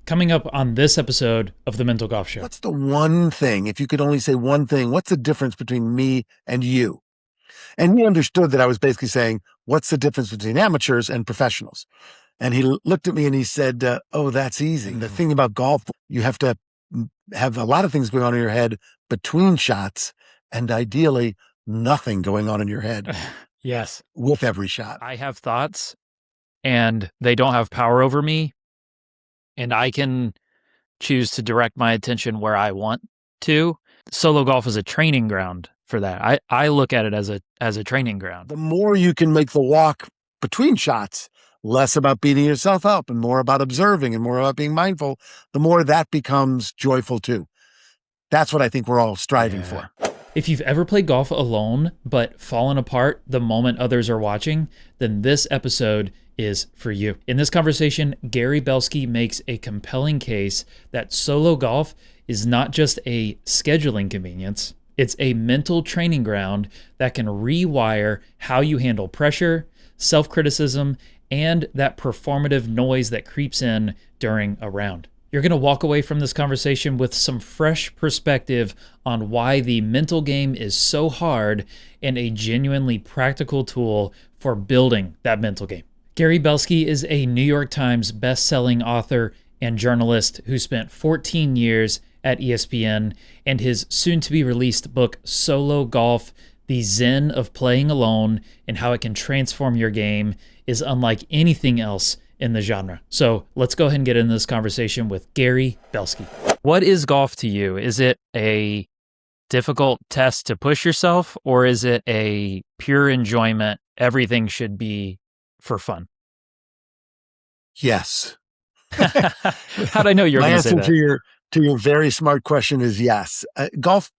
Coming up on this episode of the Mental Golf Show. What's the one thing, if you could only say one thing, what's the difference between me and you? And he understood that I was basically saying, what's the difference between amateurs and professionals? And he looked at me and he said, oh, that's easy. The thing about golf, you have to have a lot of things going on in your head between shots and ideally nothing going on in your head. Yes. With every shot. I have thoughts and they don't have power over me, and I can choose to direct my attention where I want to. Solo golf is a training ground for that. I look at it as a training ground. The more you can make the walk between shots, less about beating yourself up and more about observing and more about being mindful, the more that becomes joyful too. That's what I think we're all striving for. If you've ever played golf alone but fallen apart the moment others are watching, then this episode is for you. In this conversation, Gary Belsky makes a compelling case that solo golf is not just a scheduling convenience, it's a mental training ground that can rewire how you handle pressure, self-criticism, and that performative noise that creeps in during a round. You're going to walk away from this conversation with some fresh perspective on why the mental game is so hard and a genuinely practical tool for building that mental game. Gary Belsky is a New York Times best-selling author and journalist who spent 14 years at ESPN, and his soon-to-be-released book, Solo Golf, The Zen of Playing Alone and How It Can Transform Your Game, is unlike anything else in the genre. So let's go ahead and get into this conversation with Gary Belsky. What is golf to you? Is it a difficult test to push yourself, or is it a pure enjoyment? Everything should be for fun. Yes. How'd I know you were going to say that? My answer to your very smart question is yes. Golf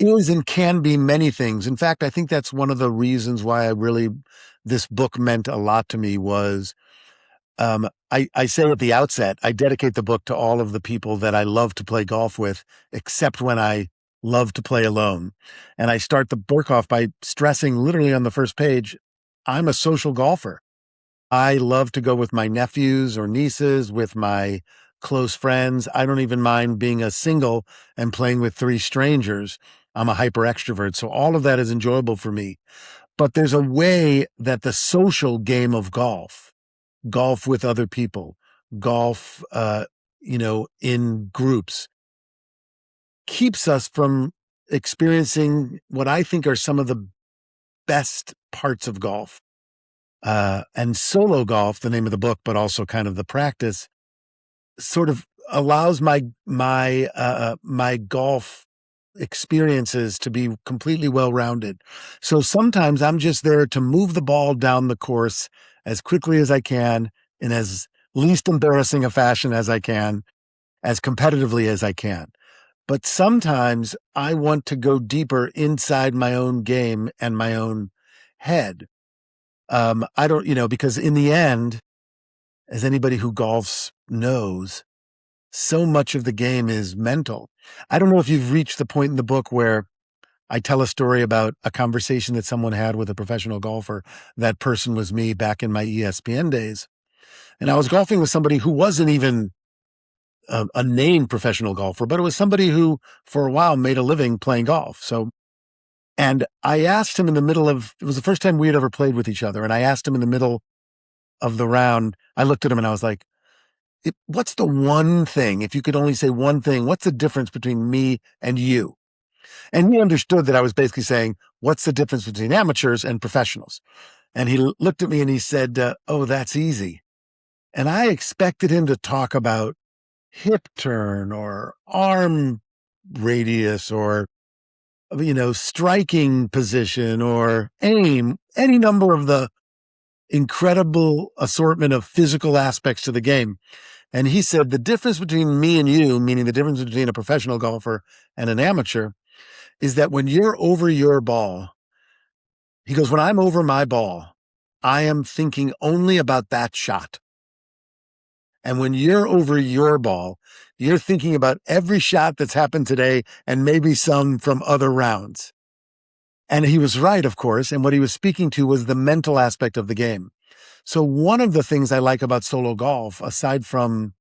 is and can be many things. In fact, I think that's one of the reasons why this book meant a lot to me was, I say at the outset, I dedicate the book to all of the people that I love to play golf with, except when I love to play alone. And I start the book off by stressing literally on the first page, I'm a social golfer. I love to go with my nephews or nieces, with my close friends. I don't even mind being a single and playing with 3 strangers. I'm a hyper extrovert. So all of that is enjoyable for me. But there's a way that the social game of golf with other people, golf, in groups, keeps us from experiencing what I think are some of the best parts of golf. And solo golf, the name of the book, but also kind of the practice, sort of allows my golf experiences to be completely well-rounded. So sometimes I'm just there to move the ball down the course as quickly as I can in as least embarrassing a fashion as I can, as competitively as I can. But sometimes I want to go deeper inside my own game and my own head. I don't, because in the end, as anybody who golfs knows, so much of the game is mental. I don't know if you've reached the point in the book where I tell a story about a conversation that someone had with a professional golfer. That person was me back in my ESPN days. And I was golfing with somebody who wasn't even a named professional golfer, but it was somebody who for a while made a living playing golf. And I asked him it was the first time we had ever played with each other. And I asked him in the middle of the round, I looked at him and I was like, what's the one thing, if you could only say one thing, what's the difference between me and you? And he understood that I was basically saying, what's the difference between amateurs and professionals? And he looked at me and he said, oh, that's easy. And I expected him to talk about hip turn or arm radius or, striking position or aim, any number of the incredible assortment of physical aspects to the game. And he said, the difference between me and you, meaning the difference between a professional golfer and an amateur, is that when you're over your ball, he goes, when I'm over my ball, I am thinking only about that shot. And when you're over your ball, you're thinking about every shot that's happened today and maybe some from other rounds. And he was right, of course. And what he was speaking to was the mental aspect of the game. So one of the things I like about solo golf, aside from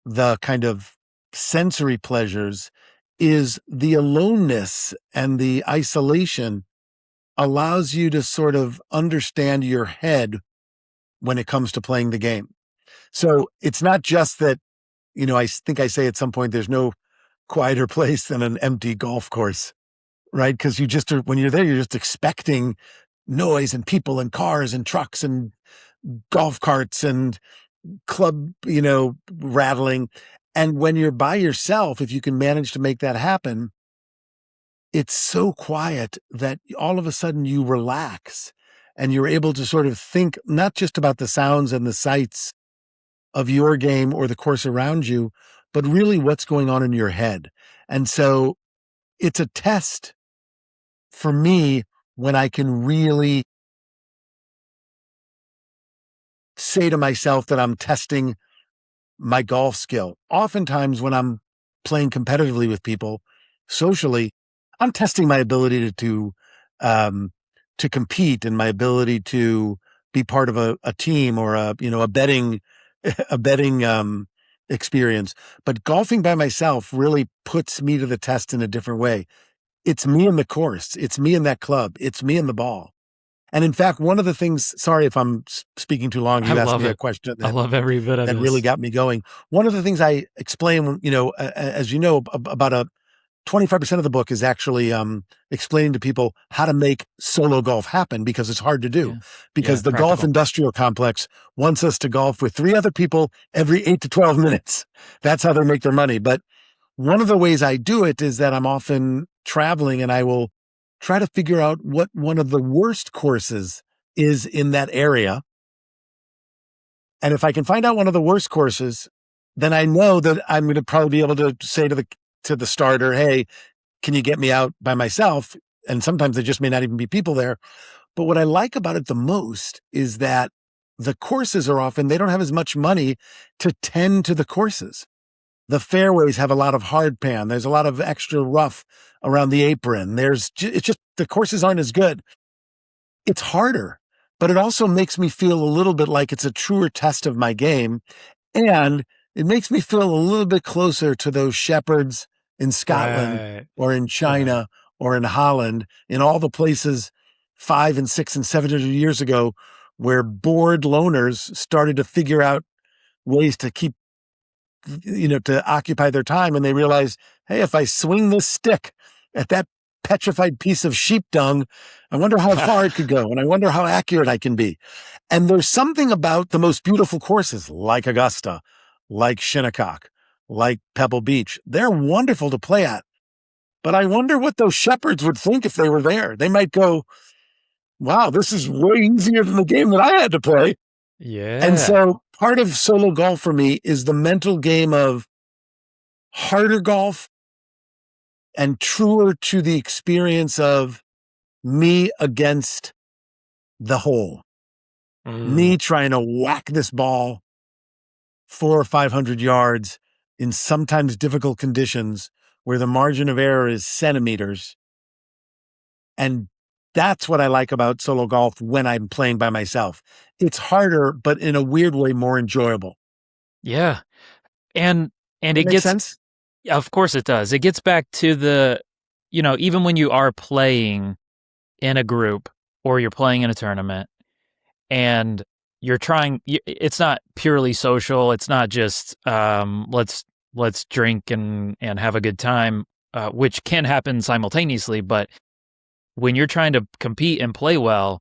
the kind of sensory pleasures is the aloneness and the isolation allows you to sort of understand your head when it comes to playing the game. So it's not just that, I think I say at some point, there's no quieter place than an empty golf course, right? Because when you're there, you're just expecting noise and people and cars and trucks and golf carts and club, rattling. And when you're by yourself, if you can manage to make that happen, it's so quiet that all of a sudden you relax and you're able to sort of think not just about the sounds and the sights of your game or the course around you, but really what's going on in your head. And so it's a test for me when I can really say to myself that I'm testing my golf skill. Oftentimes when I'm playing competitively with people socially, I'm testing my ability to compete and my ability to be part of a team or a betting experience. But golfing by myself really puts me to the test in a different way. It's me in the course. It's me in that club. It's me in the ball. And in fact, one of the things, sorry if I'm speaking too long, you asked me a question I love every bit of that this. really got me going. One of the things I explain, as you know, about 25% of the book is actually explaining to people how to make solo golf happen because it's hard to do. Because the golf industrial complex wants us to golf with 3 other people every 8 to 12 minutes. That's how they make their money. But one of the ways I do it is that I'm often traveling and I will try to figure out what one of the worst courses is in that area. And if I can find out one of the worst courses, then I know that I'm going to probably be able to say to the starter, hey, can you get me out by myself? And sometimes there just may not even be people there. But what I like about it the most is that the courses are often, they don't have as much money to tend to the courses. The fairways have a lot of hard pan. There's a lot of extra rough around the apron. It's just, the courses aren't as good. It's harder, but it also makes me feel a little bit like it's a truer test of my game. And it makes me feel a little bit closer to those shepherds in Scotland or in China or in Holland, in all the places 500 and 600 and 700 years ago, where bored loners started to figure out ways to keep, to occupy their time. And they realized, hey, if I swing this stick at that petrified piece of sheep dung, I wonder how far it could go. And I wonder how accurate I can be. And there's something about the most beautiful courses like Augusta, like Shinnecock, like Pebble Beach. They're wonderful to play at. But I wonder what those shepherds would think if they were there. They might go, wow, this is way easier than the game that I had to play. Yeah. And so part of solo golf for me is the mental game of harder golf and truer to the experience of me against the hole. Me trying to whack this ball 400 or 500 yards in sometimes difficult conditions where the margin of error is centimeters. And that's what I like about solo golf when I'm playing by myself. It's harder, but in a weird way, more enjoyable. Yeah. And it makes sense? Of course it does. It gets back to the, even when you are playing in a group or you're playing in a tournament and you're trying, it's not purely social. It's not just, let's drink and have a good time, which can happen simultaneously. But when you're trying to compete and play well,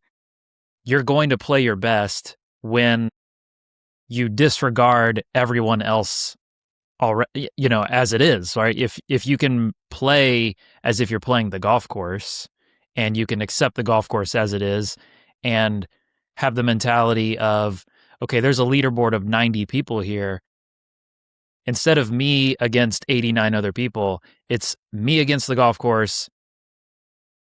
you're going to play your best when you disregard everyone else already, as it is, right? If you can play as if you're playing the golf course and you can accept the golf course as it is and have the mentality of, okay, there's a leaderboard of 90 people here. Instead of me against 89 other people, it's me against the golf course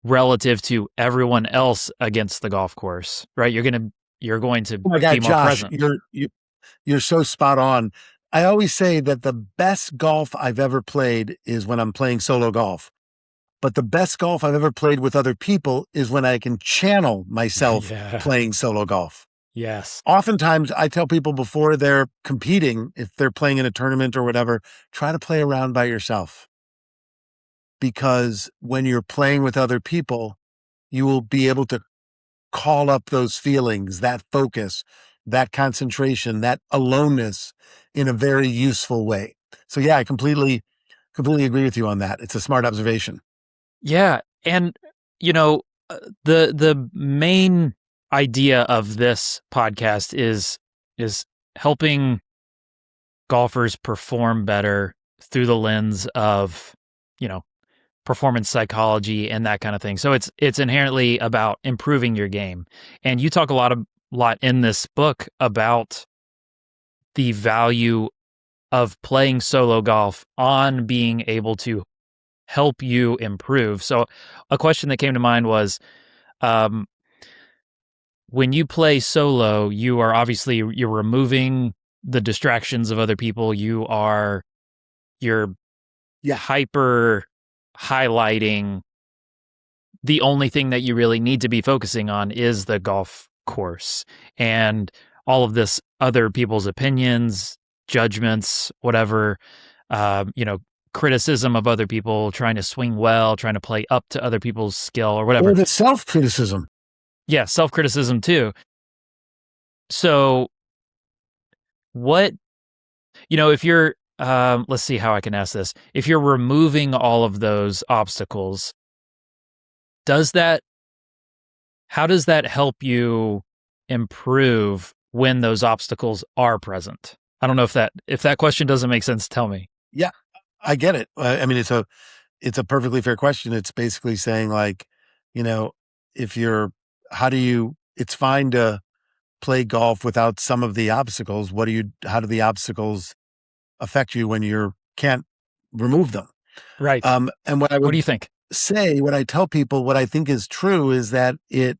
relative to everyone else against the golf course, right? You're going to oh my God, be more Josh, present. You're so spot on. I always say that the best golf I've ever played is when I'm playing solo golf. But the best golf I've ever played with other people is when I can channel myself playing solo golf. Yes. Oftentimes, I tell people before they're competing, if they're playing in a tournament or whatever, try to play around by yourself. Because when you're playing with other people, you will be able to call up those feelings, that focus, that concentration, that aloneness in a very useful way. So yeah, I completely agree with you on that. It's a smart observation. Yeah. And, the main idea of this podcast is helping golfers perform better through the lens of, performance psychology and that kind of thing. So it's inherently about improving your game. And you talk a lot in this book about the value of playing solo golf on being able to help you improve. So a question that came to mind was, um, when you play solo, you're removing the distractions of other people. You're Yeah. hyper highlighting the only thing that you really need to be focusing on is the golf course, and all of this other people's opinions, judgments, whatever, you know, criticism of other people, trying to swing well, trying to play up to other people's skill or whatever. Or the self-criticism. Yeah, self-criticism too. So what, if you're, let's see how I can ask this. If you're removing all of those obstacles, how does that help you improve when those obstacles are present? I don't know if that question doesn't make sense, tell me. Yeah, I get it. I mean, it's a perfectly fair question. It's basically saying like, you know, if you're, it's fine to play golf without some of the obstacles. How do the obstacles affect you when you can't remove them? Right. And what do you think? what I tell people, what I think is true is that it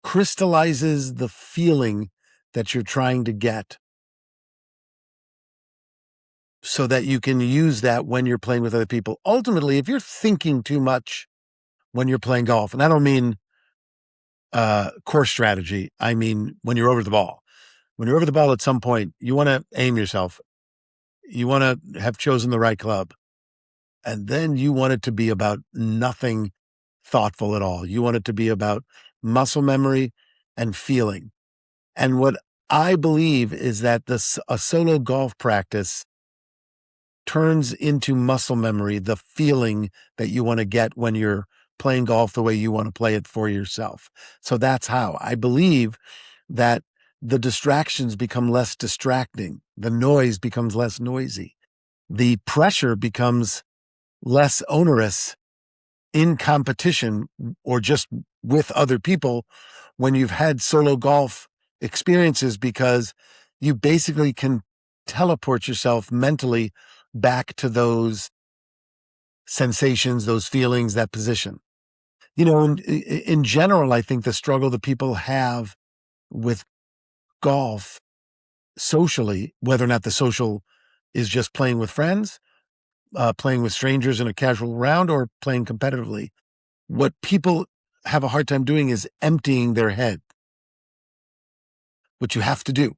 crystallizes the feeling that you're trying to get so that you can use that when you're playing with other people. Ultimately, if you're thinking too much when you're playing golf, and I don't mean course strategy, I mean when you're over the ball. When you're over the ball at some point, you want to aim yourself. You want to have chosen the right club. And then you want it to be about nothing thoughtful at all. You want it to be about muscle memory and feeling. And what I believe is that a solo golf practice turns into muscle memory, the feeling that you want to get when you're playing golf the way you want to play it for yourself. So that's how I believe that the distractions become less distracting. The noise becomes less noisy. The pressure becomes less onerous in competition or just with other people when you've had solo golf experiences, because you basically can teleport yourself mentally back to those sensations, those feelings, that position. In general, I think the struggle that people have with golf socially, whether or not the social is just playing with friends, playing with strangers in a casual round, or playing competitively, what people have a hard time doing is emptying their head, which you have to do.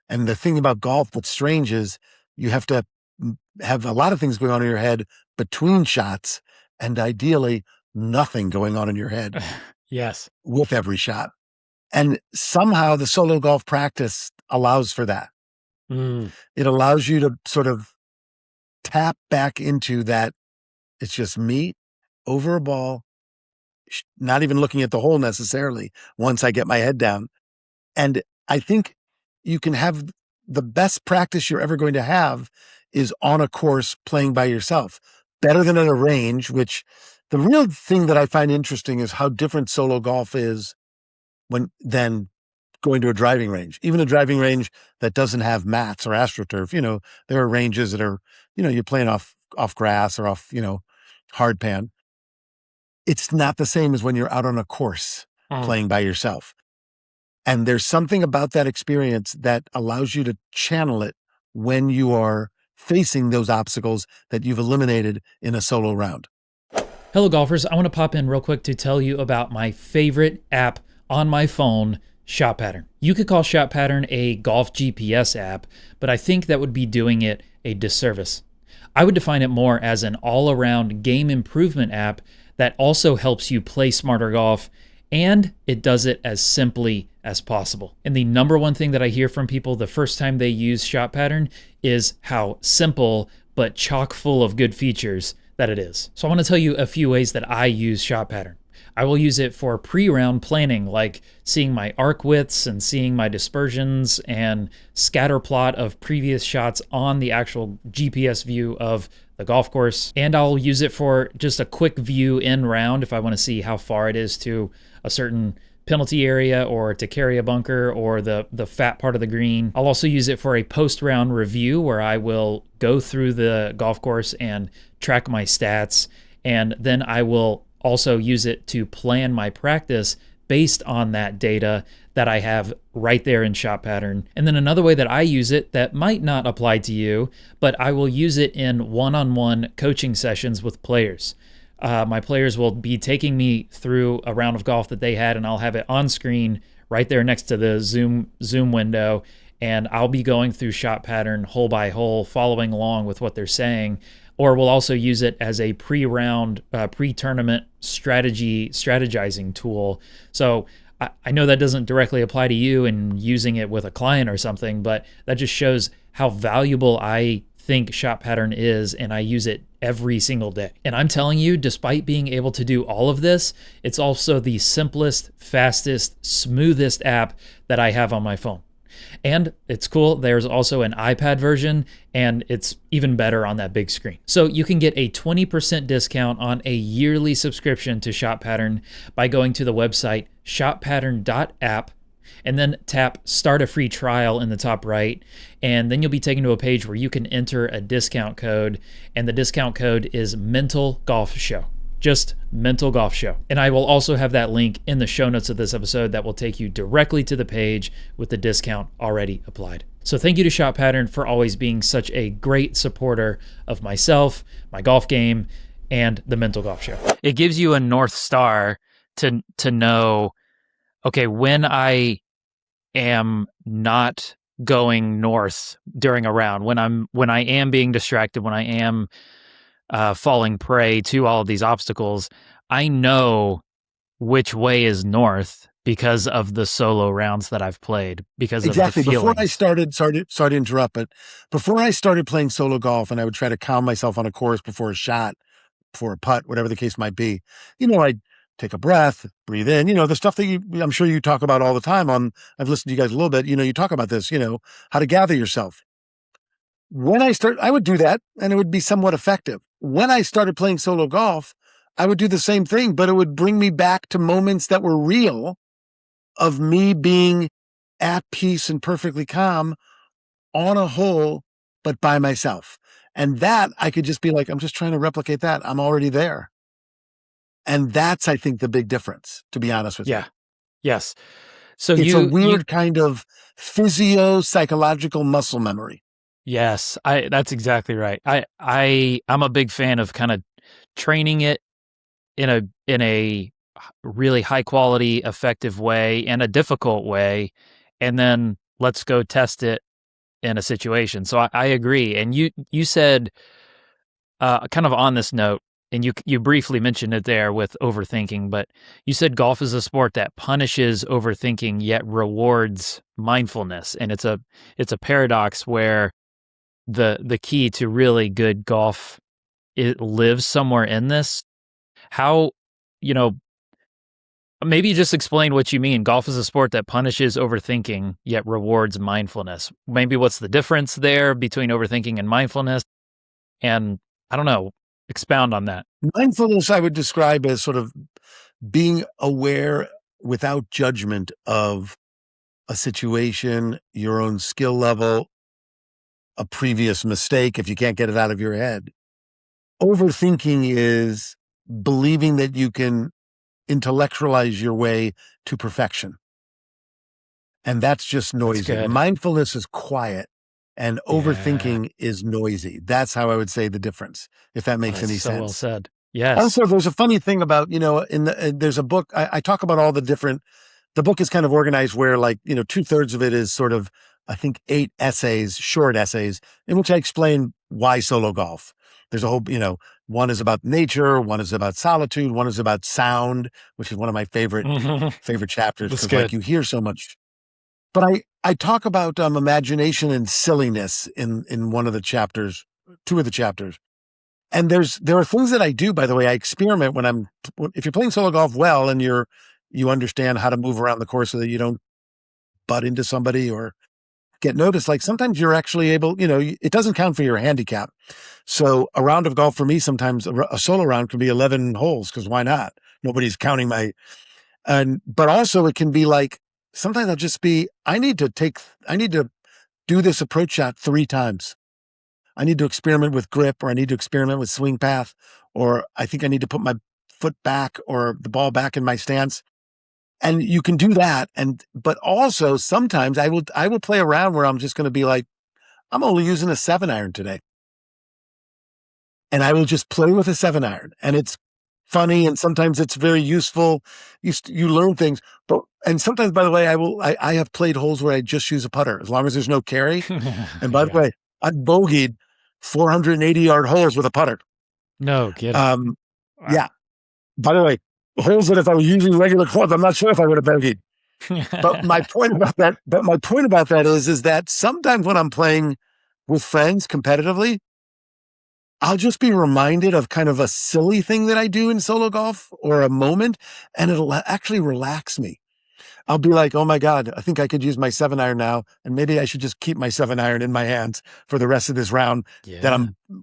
And the thing about golf, what's strange is you have to have a lot of things going on in your head between shots, and ideally nothing going on in your head Yes. with every shot. And somehow the solo golf practice allows for that. It allows you to sort of tap back into that. It's just me over a ball, not even looking at the hole necessarily once I get my head down. And I think you can have the best practice you're ever going to have is on a course playing by yourself, better than at a range, which the real thing that I find interesting is how different solo golf is than going to a driving range. Even a driving range that doesn't have mats or AstroTurf, there are ranges that are, you're playing off grass or off, hard pan. It's not the same as when you're out on a course playing by yourself. And there's something about that experience that allows you to channel it when you are facing those obstacles that you've eliminated in a solo round. Hello, golfers. I want to pop in real quick to tell you about my favorite app on my phone Shot Pattern. You could call Shot Pattern a golf GPS app, but I think that would be doing it a disservice. I would define it more as an all-around game improvement app that also helps you play smarter golf, and it does it as simply as possible. And the number one thing that I hear from people the first time they use Shot Pattern is how simple but chock full of good features that it is. So I want to tell you a few ways that I use Shot Pattern. I will use it for pre-round planning, like seeing my arc widths and seeing my dispersions and scatter plot of previous shots on the actual GPS view of the golf course. And I'll use it for just a quick view in round if I want to see how far it is to a certain penalty area or to carry a bunker or the fat part of the green. I'll also use it for a post-round review where I will go through the golf course and track my stats, and then I will also use it to plan my practice based on that data that I have right there in Shot Pattern. And then another way that I use it that might not apply to you, but I will use it in one-on-one coaching sessions with players. My players will be taking me through a round of golf that they had, and I'll have it on screen right there next to the Zoom window, and I'll be going through Shot Pattern hole by hole, following along with what they're saying. Or we'll also use it as a pre-round, pre-tournament strategizing tool. So I know that doesn't directly apply to you and using it with a client or something, but that just shows how valuable I think Shot Pattern is, and I use it every single day. And I'm telling you, despite being able to do all of this, it's also the simplest, fastest, smoothest app that I have on my phone. And it's cool, there's also an iPad version, and it's even better on that big screen. So you can get a 20% discount on a yearly subscription to Shot Pattern by going to the website shotpattern.app and then tap Start a Free Trial in the top right, and then you'll be taken to a page where you can enter a discount code, and the discount code is Mental Golf Show. Just Mental Golf Show. And I will also have that link in the show notes of this episode that will take you directly to the page with the discount already applied. So thank you to Shot Pattern for always being such a great supporter of myself, my golf game, and the Mental Golf Show. It gives you a North Star to know, okay, when I am not going north during a round, when I am being distracted, when I am falling prey to all of these obstacles, I know which way is north because of the solo rounds that I've played, because of the feelings. Before I started, sorry to interrupt, but before I started playing solo golf and I would try to calm myself on a course before a shot, before a putt, whatever the case might be, I'd take a breath, breathe in, the stuff that I'm sure you talk about all the time I've listened to you guys a little bit, you talk about this, how to gather yourself. When I would do that and it would be somewhat effective. When I started playing solo golf, I would do the same thing, but it would bring me back to moments that were real of me being at peace and perfectly calm on a hole, but by myself. And that I could just be like, I'm just trying to replicate that. I'm already there. And that's, I think, the big difference, to be honest with you. Yeah. Yes. So it's a weird kind of physio-psychological muscle memory. Yes, that's exactly right. I'm a big fan of kind of training it in a really high quality, effective way and a difficult way, and then let's go test it in a situation. So I agree. And you said kind of on this note, and you briefly mentioned it there with overthinking, but you said golf is a sport that punishes overthinking yet rewards mindfulness, and it's a paradox where the key to really good golf, it lives somewhere in this. How, maybe just explain what you mean. Golf is a sport that punishes overthinking yet rewards mindfulness. Maybe what's the difference there between overthinking and mindfulness? And I don't know, expound on that. Mindfulness I would describe as sort of being aware without judgment of a situation, your own skill level, a previous mistake, if you can't get it out of your head. Overthinking is believing that you can intellectualize your way to perfection. And that's just noisy. That's mindfulness is quiet and overthinking is noisy. That's how I would say the difference, if that makes any sense. So well said. Yes. Also, there's a funny thing about, there's a book, I talk about all the different the book is kind of organized where, like, 2/3 of it is sort of, I think, 8 essays, short essays, in which I explain why solo golf. There's a whole, one is about nature, one is about solitude, one is about sound, which is one of my favorite chapters That's because, like, good. you hear so much. But I talk about imagination and silliness in one of the chapters, two of the chapters. And there are things that I do, by the way. I experiment if you're playing solo golf well and you understand how to move around the course so that you don't butt into somebody or get noticed. Like, sometimes you're actually able, it doesn't count for your handicap. So a round of golf for me, sometimes a solo round can be 11 holes, because why not? Nobody's counting but also it can be like, sometimes I'll just be, I need to do this approach shot 3 times. I need to experiment with grip, or I need to experiment with swing path, or I think I need to put my foot back or the ball back in my stance. And you can do that. But also sometimes I will play around where I'm just going to be like, I'm only using a 7-iron today. And I will just play with a 7-iron, and it's funny. And sometimes it's very useful. You learn things, and sometimes, by the way, I have played holes where I just use a putter as long as there's no carry. And by the way, I've bogeyed 480-yard holes with a putter. No kidding. Wow. Yeah. By the way, holes that if I was using regular clubs, I'm not sure if I would have bogeyed. But my point about that is that sometimes when I'm playing with friends competitively, I'll just be reminded of kind of a silly thing that I do in solo golf, or a moment, and it'll actually relax me. I'll be like, oh my God, I think I could use my 7-iron now, and maybe I should just keep my 7-iron in my hands for the rest of this round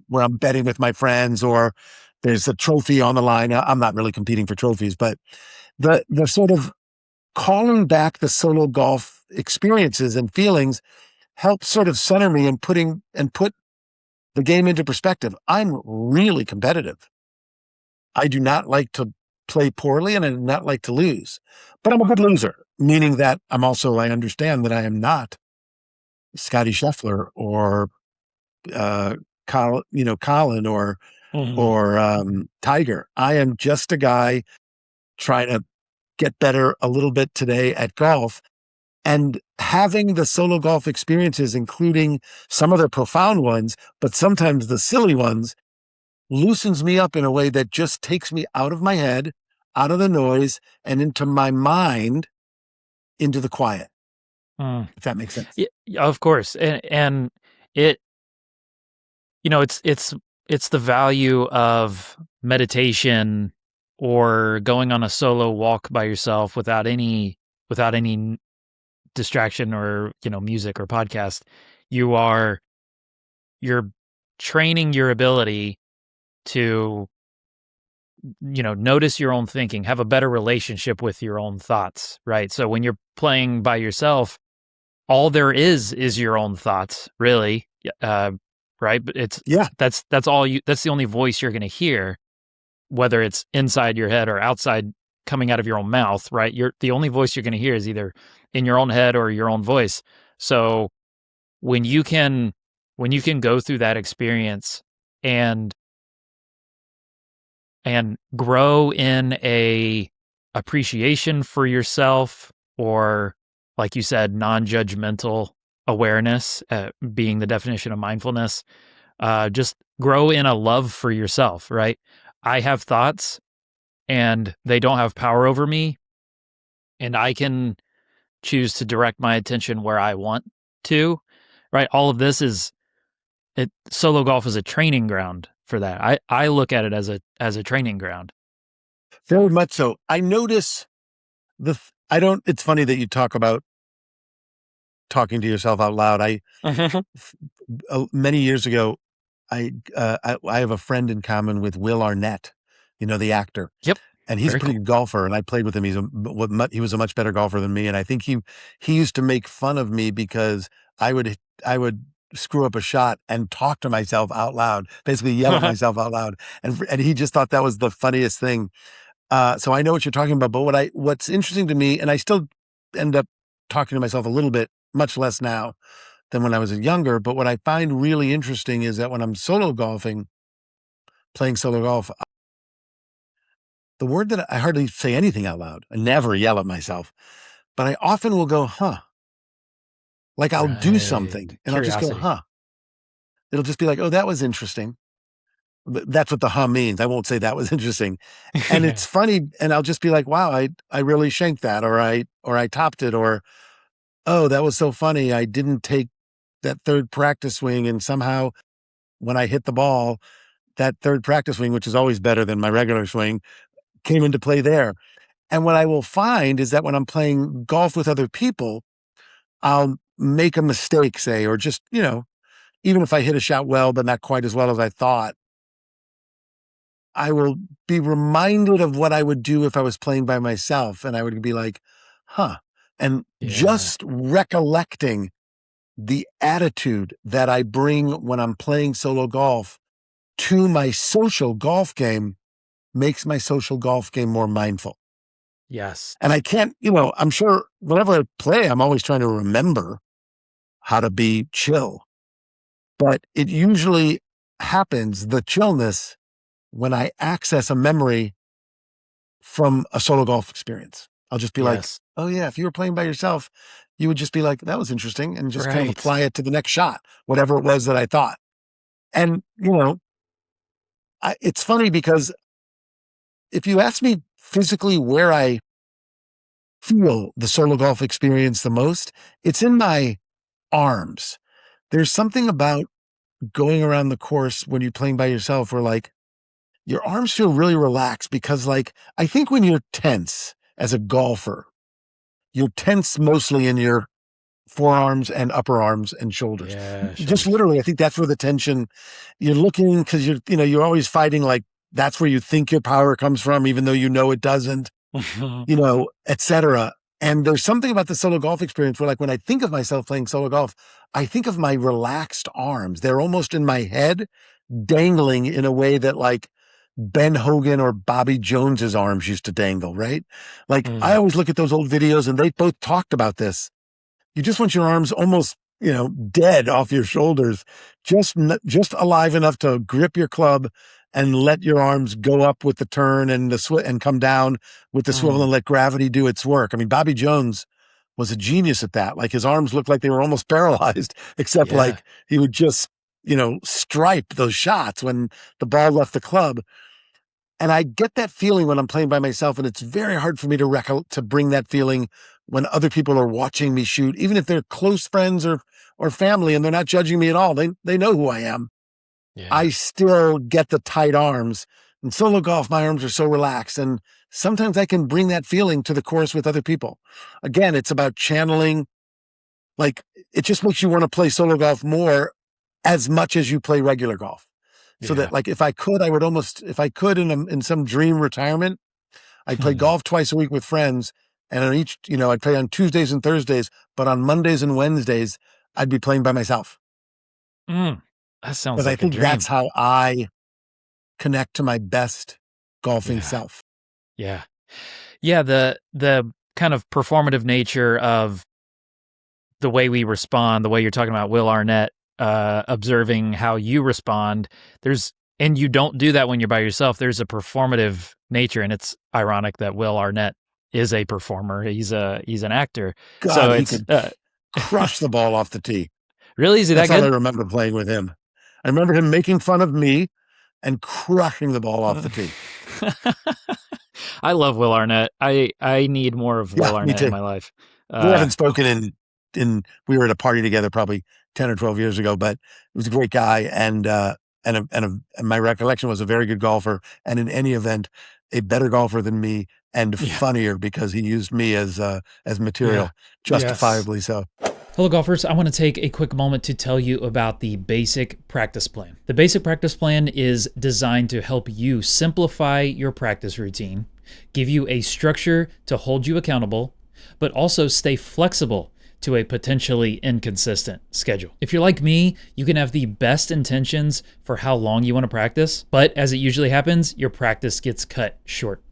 where I'm betting with my friends, or there's a trophy on the line. I'm not really competing for trophies, but the sort of calling back the solo golf experiences and feelings helps sort of center me and put the game into perspective. I'm really competitive. I do not like to play poorly, and I do not like to lose, but I'm a good loser, meaning that I understand that I am not Scotty Scheffler or, Colin or Tiger. I am just a guy trying to get better a little bit today at golf. And having the solo golf experiences, including some of the profound ones, but sometimes the silly ones, loosens me up in a way that just takes me out of my head, out of the noise, and into my mind, into the quiet. If that makes sense. Yeah, of course. And it, it's the value of meditation or going on a solo walk by yourself without any distraction or, music or podcast. You're training your ability to, notice your own thinking, have a better relationship with your own thoughts, right? So when you're playing by yourself, all there is your own thoughts, really. Right? But that's the only voice you're going to hear, whether it's inside your head or outside coming out of your own mouth, right? The only voice you're going to hear is either in your own head or your own voice. So when you can go through that experience and grow in a appreciation for yourself, or, like you said, non-judgmental awareness, being the definition of mindfulness, just grow in a love for yourself, right? I have thoughts and they don't have power over me, and I can choose to direct my attention where I want to, right? All of this solo golf is a training ground for that. I look at it as a training ground. Very much so. I notice it's funny that you talk about talking to yourself out loud. Many years ago, I have a friend in common with Will Arnett, the actor. Yep. And he's a pretty good golfer, and I played with him. He was a much better golfer than me, and I think he used to make fun of me because I would screw up a shot and talk to myself out loud, basically yell at myself out loud, and he just thought that was the funniest thing. So I know what you're talking about, but what's interesting to me, and I still end up talking to myself a little bit, much less now than when I was younger, but what I find really interesting is that when I'm solo golfing, playing solo golf, the word that I hardly say anything out loud. I never yell at myself. but I often will go, huh. Like I'll do Right. something and I'll just go, Curiosity. huh. It'll just be like, oh, that was interesting. That's what the huh means. I won't say that was interesting. And Yeah. it's funny. And I'll just be like, wow, I really shanked that, or I topped it, or, oh, that was so funny. I didn't take that third practice swing. And somehow when I hit the ball, that third practice swing, which is always better than my regular swing, came into play there. And what I will find is that when I'm playing golf with other people, I'll make a mistake, say, or just, even if I hit a shot well, but not quite as well as I thought, I will be reminded of what I would do if I was playing by myself. And I would be like, huh. And Yeah. just recollecting the attitude that I bring when I'm playing solo golf to my social golf game makes my social golf game more mindful. Yes. And I can't, I'm sure whenever I play, I'm always trying to remember how to be chill. But it usually happens, the chillness, when I access a memory from a solo golf experience. I'll just be like, Yes. oh yeah, if you were playing by yourself, you would just be like, that was interesting, and just kind of Right. apply it to the next shot, whatever it was that I thought. And, it's funny because if you ask me physically where I feel the solo golf experience the most, it's in my arms. There's something about going around the course when you're playing by yourself where like your arms feel really relaxed because like, I think when you're tense as a golfer, you're tense mostly in your forearms and upper arms and shoulders. Yeah. Just Shoulders. literally, I think that's where the tension, you're looking because you're always fighting like that's where you think your power comes from, even though it doesn't, et cetera. And there's something about the solo golf experience where like when I think of myself playing solo golf, I think of my relaxed arms. They're almost in my head, dangling in a way that like Ben Hogan or Bobby Jones's arms used to dangle, right? Like I Mm. always look at those old videos and they both talked about this. You just want your arms almost, dead off your shoulders, just alive enough to grip your club and let your arms go up with the turn and and come down with the swivel Mm. and let gravity do its work. I mean, Bobby Jones was a genius at that. Like his arms looked like they were almost paralyzed, except Yeah. like he would just, stripe those shots when the ball left the club. And I get that feeling when I'm playing by myself, and it's very hard for me to bring that feeling when other people are watching me shoot, even if they're close friends or family and they're not judging me at all. They know who I am. Yeah. I still get the tight arms. In solo golf, my arms are so relaxed, and sometimes I can bring that feeling to the course with other people. Again, it's about channeling. Like it just makes you want to play solo golf more as much as you play regular golf. So Yeah. that like, if I could, if I could in some dream retirement, I'd play golf twice a week with friends. And on each, I'd play on Tuesdays and Thursdays, but on Mondays and Wednesdays, I'd be playing by myself. Mm. That sounds Because I like a think that's dream. how I connect to my best golfing Yeah. self. Yeah. Yeah. The kind of performative nature of the way we respond, the way you're talking about Will Arnett, observing how you respond. And you don't do that when you're by yourself. There's a performative nature, and it's ironic that Will Arnett is a performer. He's an actor. So God, he it's could crush the ball off the tee. really, is he that That's all I good? remember playing with him. I remember him making fun of me and crushing the ball off the tee. I love Will Arnett. I need more of Yeah, Will me Arnett in too. my life. We haven't spoken we were at a party together probably 10 or 12 years ago, but he was a great guy. And my recollection was a very good golfer. And in any event, a better golfer than me and Yeah. funnier because he used me as material, Yeah. justifiably so. Hello golfers, I want to take a quick moment to tell you about the Basic Practice Plan. The Basic Practice Plan is designed to help you simplify your practice routine, give you a structure to hold you accountable, but also stay flexible to a potentially inconsistent schedule. If you're like me, you can have the best intentions for how long you want to practice, but as it usually happens, your practice gets cut short.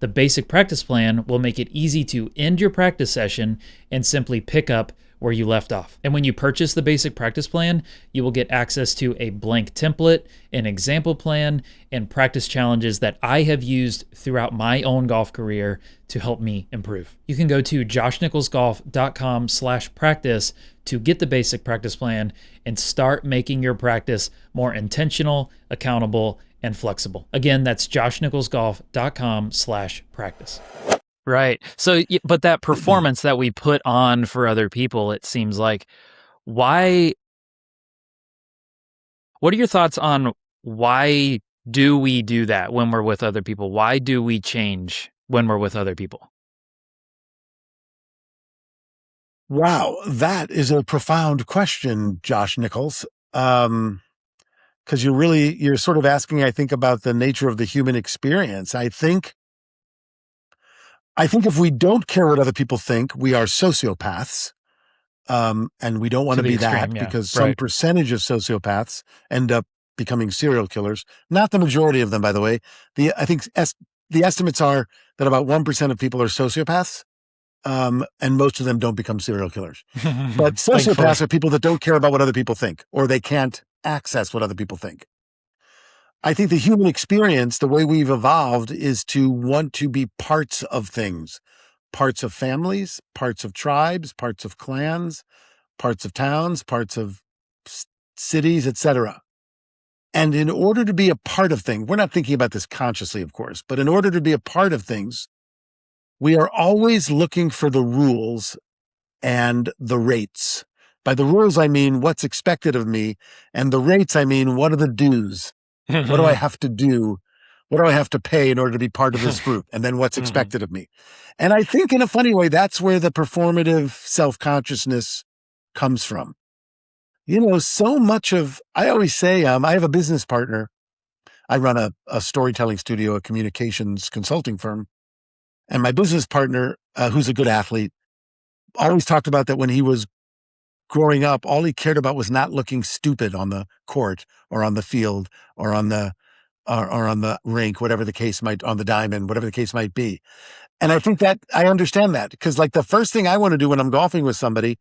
The Basic Practice Plan will make it easy to end your practice session and simply pick up where you left off. And when you purchase the basic practice plan, you will get access to a blank template, an example plan, and practice challenges that I have used throughout my own golf career to help me improve. You can go to joshnicholsgolf.com/practice to get the basic practice plan and start making your practice more intentional, accountable, and flexible. Again, that's joshnicholsgolf.com/practice. Right. So, but that performance that we put on for other people, it seems like, what are your thoughts on why do we do that when we're with other people? Why do we change when we're with other people? Wow, that is a profound question, Josh Nichols. Because you're sort of asking, I think, about the nature of the human experience. I think if we don't care what other people think, we are sociopaths. And we don't want to be extreme, that because some percentage of sociopaths end up becoming serial killers. Not the majority of them, by the way. I think the estimates are that about 1% of people are sociopaths. And most of them don't become serial killers. But sociopaths are people that don't care about what other people think, or they can't access what other people think. I think the human experience, the way we've evolved, is to want to be parts of things, parts of families, parts of tribes, parts of clans, parts of towns, parts of cities, etc. And in order to be a part of things, we're not thinking about this consciously, of course, but in order to be a part of things, we are always looking for the rules and the rates. By the rules, I mean what's expected of me, and the rates, I mean what are the dues? What do I have to do? What do I have to pay in order to be part of this group? And then what's expected of me? And I think in a funny way, that's where the performative self-consciousness comes from. So much of, I always say, I have a business partner. I run a storytelling studio, a communications consulting firm. And my business partner, who's a good athlete, always talked about that when he was growing up, all he cared about was not looking stupid on the court or on the field or on the rink, whatever the case might, on the diamond, whatever the case might be. And I think that I understand that because like the first thing I want to do when I'm golfing with somebody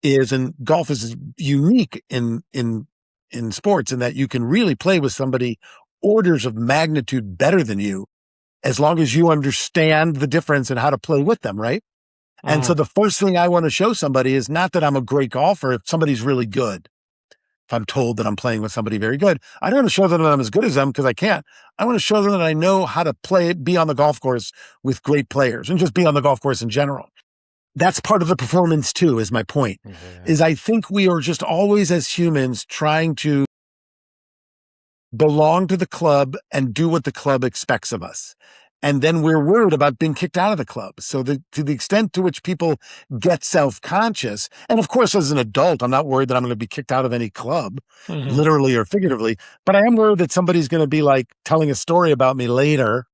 is, and golf is unique in sports in that you can really play with somebody orders of magnitude better than you, as long as you understand the difference and how to play with them, right? And so the first thing I want to show somebody is not that I'm a great golfer if somebody's really good. If I'm told that I'm playing with somebody very good, I don't want to show them that I'm as good as them because I can't. I want to show them that I know how to be on the golf course with great players and just be on the golf course in general. That's part of the performance too, is my point. Is I think we are just always as humans trying to belong to the club and do what the club expects of us. And then we're worried about being kicked out of the club. So to the extent to which people get self-conscious, and of course, as an adult, I'm not worried that I'm going to be kicked out of any club, literally or figuratively, but I am worried that somebody's going to be like telling a story about me later.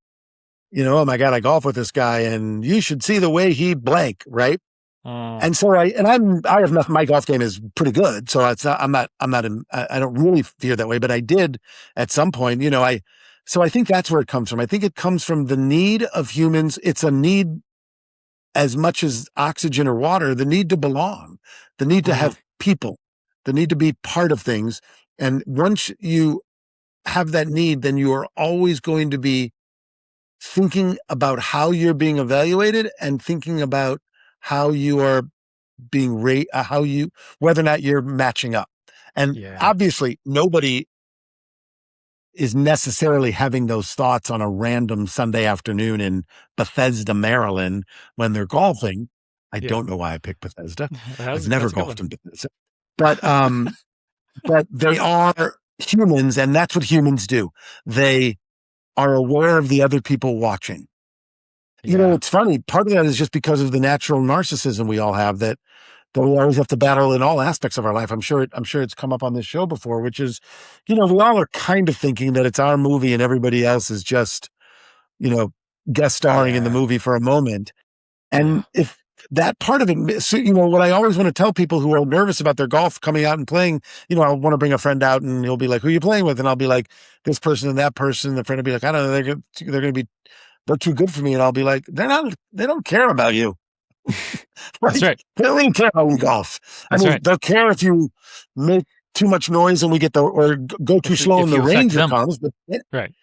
Oh my God, I golf with this guy and you should see the way he blank, right? And so I have nothing, my golf game is pretty good. So I don't really fear that way, but I did at some point, so I think that's where it comes from. I think it comes from the need of humans. It's a need as much as oxygen or water, the need to belong, the need to have people, the need to be part of things. And once you have that need, then you are always going to be thinking about how you're being evaluated and thinking about how you are being whether or not you're matching up. And obviously nobody is necessarily having those thoughts on a random Sunday afternoon in Bethesda, Maryland, when they're golfing. I don't know why I picked Bethesda. I've never golfed in Bethesda. But they are humans, and that's what humans do. They are aware of the other people watching. It's funny. Part of that is just because of the natural narcissism we all have that we always have to battle in all aspects of our life. I'm sure it's come up on this show before, which is, we all are kind of thinking that it's our movie and everybody else is just, guest starring in the movie for a moment. And if that part of it, so, what I always want to tell people who are nervous about their golf coming out and playing, I want to bring a friend out and he'll be like, who are you playing with? And I'll be like, this person and that person. The friend will be like, I don't know, they're going to be, they're too good for me. And I'll be like, they don't care about you. That's right. They don't even care how we golf. That's right. They'll care if you make too much noise and we get or go too slow and the you affect ranger them. comes, Right.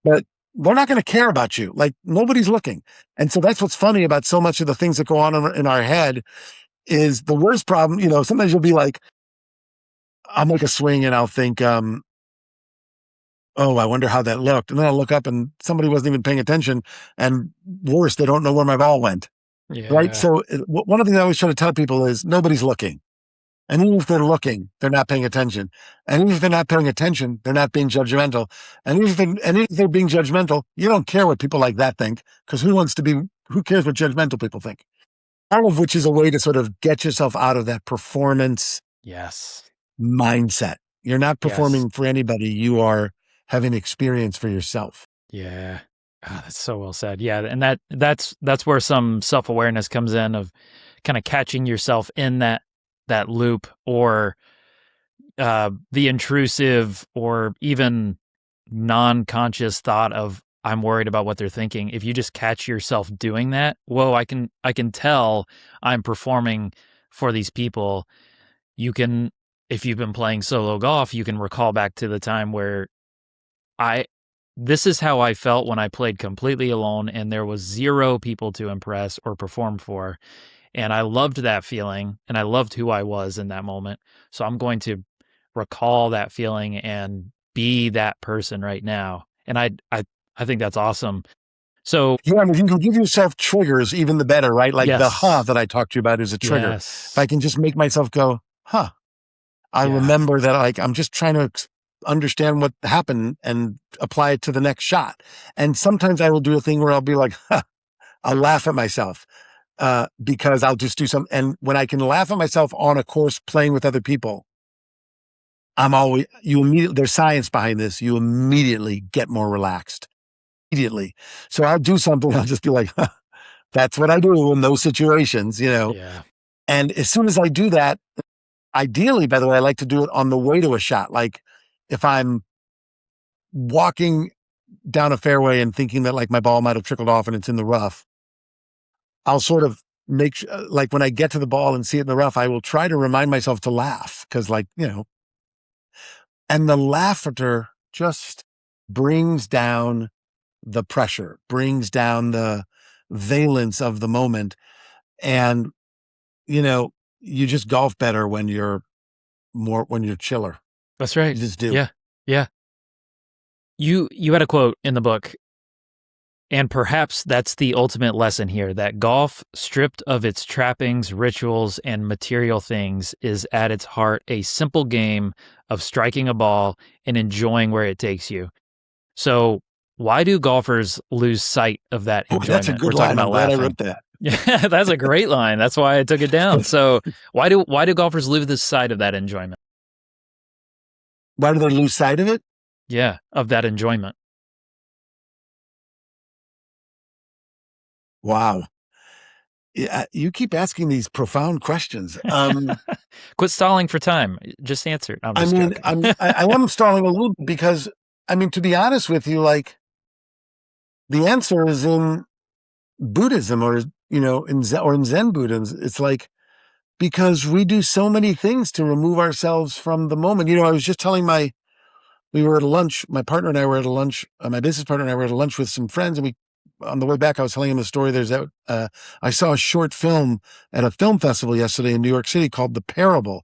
but they're not going to care about you. Like nobody's looking. And so that's what's funny about so much of the things that go on in our head is the worst problem. Sometimes you'll be like, I'll make a swing and I'll think, oh, I wonder how that looked. And then I'll look up and somebody wasn't even paying attention. And worse, they don't know where my ball went. Yeah. Right. So one of the things I always try to tell people is nobody's looking. And even if they're looking, they're not paying attention. And even if they're not paying attention, they're not being judgmental. And even if they're being judgmental, you don't care what people like that think, because who cares what judgmental people think? All of which is a way to sort of get yourself out of that performance mindset. You're not performing for anybody. You are having experience for yourself. Yeah. Oh, that's so well said. Yeah. And that's where some self-awareness comes in, of kind of catching yourself in that loop, or the intrusive or even non-conscious thought of, I'm worried about what they're thinking. If you just catch yourself doing that, whoa, I can tell I'm performing for these people. You can, if you've been playing solo golf, you can recall back to the time where this is how I felt when I played completely alone and there was zero people to impress or perform for. And I loved that feeling, and I loved who I was in that moment. So I'm going to recall that feeling and be that person right now. And I think that's awesome. So yeah, if you can give yourself triggers, even the better, right? Like the that I talked to you about is a trigger. Yes. If I can just make myself go, I remember that, like, I'm just trying to understand what happened and apply it to the next shot. And sometimes I will do a thing where I'll be like, I'll laugh at myself. Because I'll just do some, and when I can laugh at myself on a course playing with other people, there's science behind this. You immediately get more relaxed. Immediately. So I'll do something. I'll just be like, that's what I do in those situations, Yeah. And as soon as I do that, ideally, by the way, I like to do it on the way to a shot. Like if I'm walking down a fairway and thinking that like my ball might have trickled off and it's in the rough, I'll sort of like when I get to the ball and see it in the rough, I will try to remind myself to laugh, because and the laughter just brings down the pressure, brings down the valence of the moment. And, you just golf better when you're chiller. That's right. You just do. Yeah. Yeah. You had a quote in the book, and perhaps that's the ultimate lesson here, that golf, stripped of its trappings, rituals, and material things, is at its heart a simple game of striking a ball and enjoying where it takes you. So why do golfers lose sight of that enjoyment? That's a good line. I'm glad I wrote that. Yeah, that's a great line. That's why I took it down. So why do golfers lose the sight of that enjoyment? Why do they lose sight of it? Yeah, of that enjoyment. Wow. Yeah, you keep asking these profound questions. Quit stalling for time. Just answer it. I am stalling a little because, to be honest with you, like the answer is in Buddhism or, in Zen Buddhism. It's like, because we do so many things to remove ourselves from the moment. I was just telling we were at a lunch, my partner and I were at a lunch, my business partner and I were at a lunch with some friends, and on the way back, I was telling him a story. I saw a short film at a film festival yesterday in New York City called The Parable.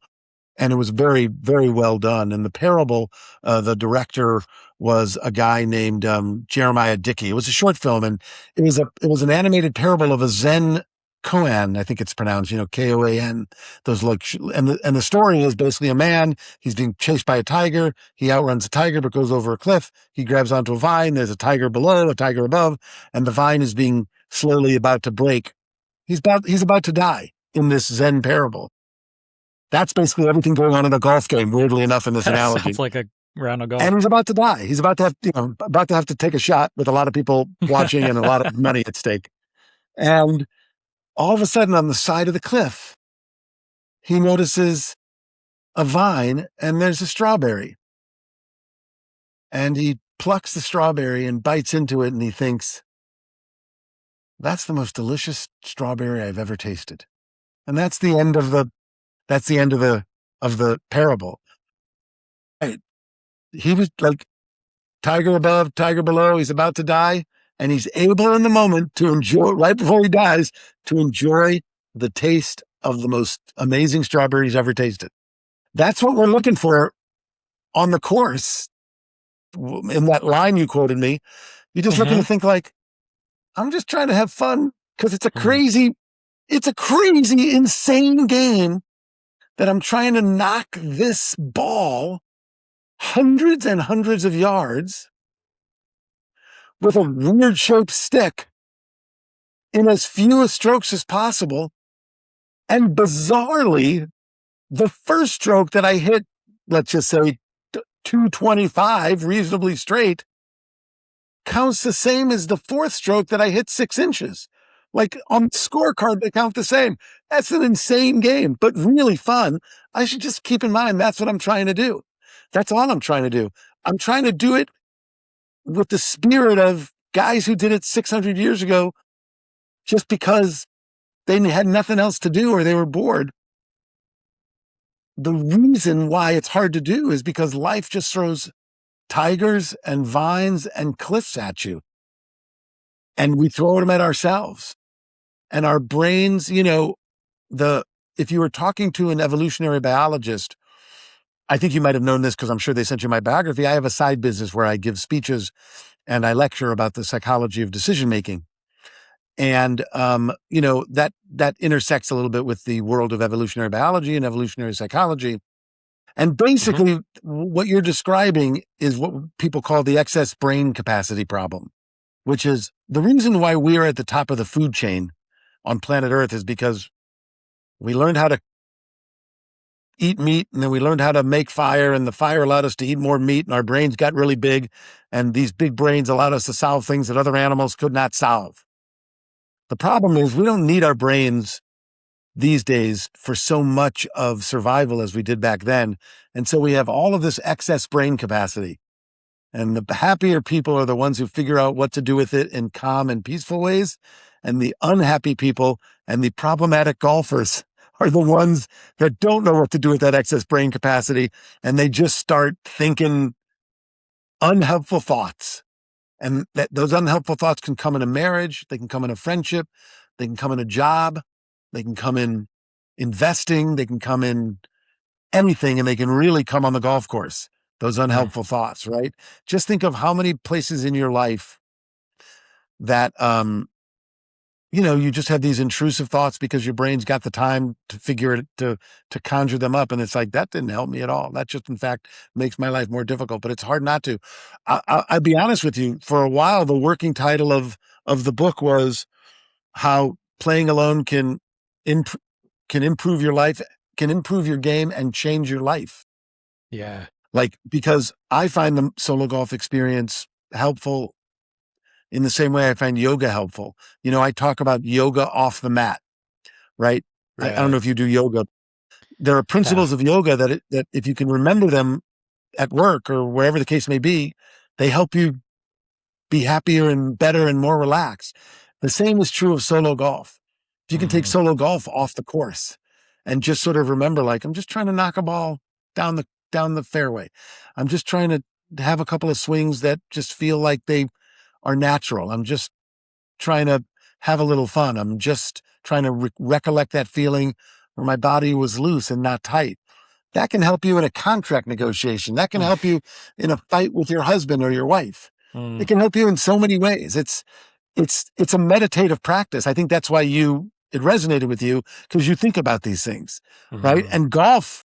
And it was very, very well done. And The Parable, the director was a guy named Jeremiah Dickey. It was a short film, and it was an animated parable of a Zen koan, I think it's pronounced, Koan. And the story is basically a man. He's being chased by a tiger. He outruns a tiger, but goes over a cliff. He grabs onto a vine. There's a tiger below, a tiger above, and the vine is being slowly about to break. He's about to die in this Zen parable. That's basically everything going on in a golf game, weirdly enough, in this analogy. Sounds like a round of golf. And he's about to die. He's about to have to take a shot with a lot of people watching and a lot of money at stake. And all of a sudden, on the side of the cliff, he notices a vine and there's a strawberry. And he plucks the strawberry and bites into it, and he thinks, that's the most delicious strawberry I've ever tasted. And that's the end of the parable. Right. He was like tiger above, tiger below. He's about to die. And he's able in the moment to enjoy, right before he dies, to enjoy the taste of the most amazing strawberry he's ever tasted. That's what we're looking for on the course. In that line you quoted me, you're just looking to think like, I'm just trying to have fun because it's a crazy, insane game that I'm trying to knock this ball hundreds and hundreds of yards with a weird shaped stick in as few strokes as possible. And bizarrely, the first stroke that I hit, let's just say 225 reasonably straight, counts the same as the fourth stroke that I hit 6 inches. Like on the scorecard, they count the same. That's an insane game, but really fun. I should just keep in mind that's what I'm trying to do. That's all I'm trying to do. I'm trying to do it with the spirit of guys who did it 600 years ago just because they had nothing else to do or they were bored. The reason why it's hard to do is because life just throws tigers and vines and cliffs at you. And we throw them at ourselves. And our brains, if you were talking to an evolutionary biologist, I think you might have known this because I'm sure they sent you my biography. I have a side business where I give speeches and I lecture about the psychology of decision making. And, that intersects a little bit with the world of evolutionary biology and evolutionary psychology. And basically, what you're describing is what people call the excess brain capacity problem, which is the reason why we are at the top of the food chain on planet Earth is because we learned how to eat meat, and then we learned how to make fire, and the fire allowed us to eat more meat, and our brains got really big, and these big brains allowed us to solve things that other animals could not solve. The problem is we don't need our brains these days for so much of survival as we did back then. And so we have all of this excess brain capacity. And the happier people are the ones who figure out what to do with it in calm and peaceful ways. And the unhappy people and the problematic golfers are the ones that don't know what to do with that excess brain capacity. And they just start thinking unhelpful thoughts. And those unhelpful thoughts can come in a marriage. They can come in a friendship. They can come in a job. They can come in investing. They can come in anything, and they can really come on the golf course. Those unhelpful thoughts, right? Just think of how many places in your life that, you just have these intrusive thoughts because your brain's got the time to figure it, to conjure them up. And it's like, that didn't help me at all. That just, in fact, makes my life more difficult, but it's hard not to. I'll be honest with you. For a while, the working title of the book was how playing alone can improve your life, can improve your game and change your life. Yeah. Because I find the solo golf experience helpful in the same way I find yoga helpful. I talk about yoga off the mat, right? I don't know if you do yoga. There are principles of yoga that if you can remember them at work or wherever the case may be, they help you be happier and better and more relaxed. The same is true of solo golf. If you can take solo golf off the course and just sort of remember, like, I'm just trying to knock a ball down the fairway. I'm just trying to have a couple of swings that just feel like they are natural. I'm just trying to have a little fun. I'm just trying to recollect that feeling where my body was loose and not tight. That can help you in a contract negotiation. That can help you in a fight with your husband or your wife. It can help you in so many ways. It's a meditative practice. I think that's why it resonated with you, because you think about these things, right? And golf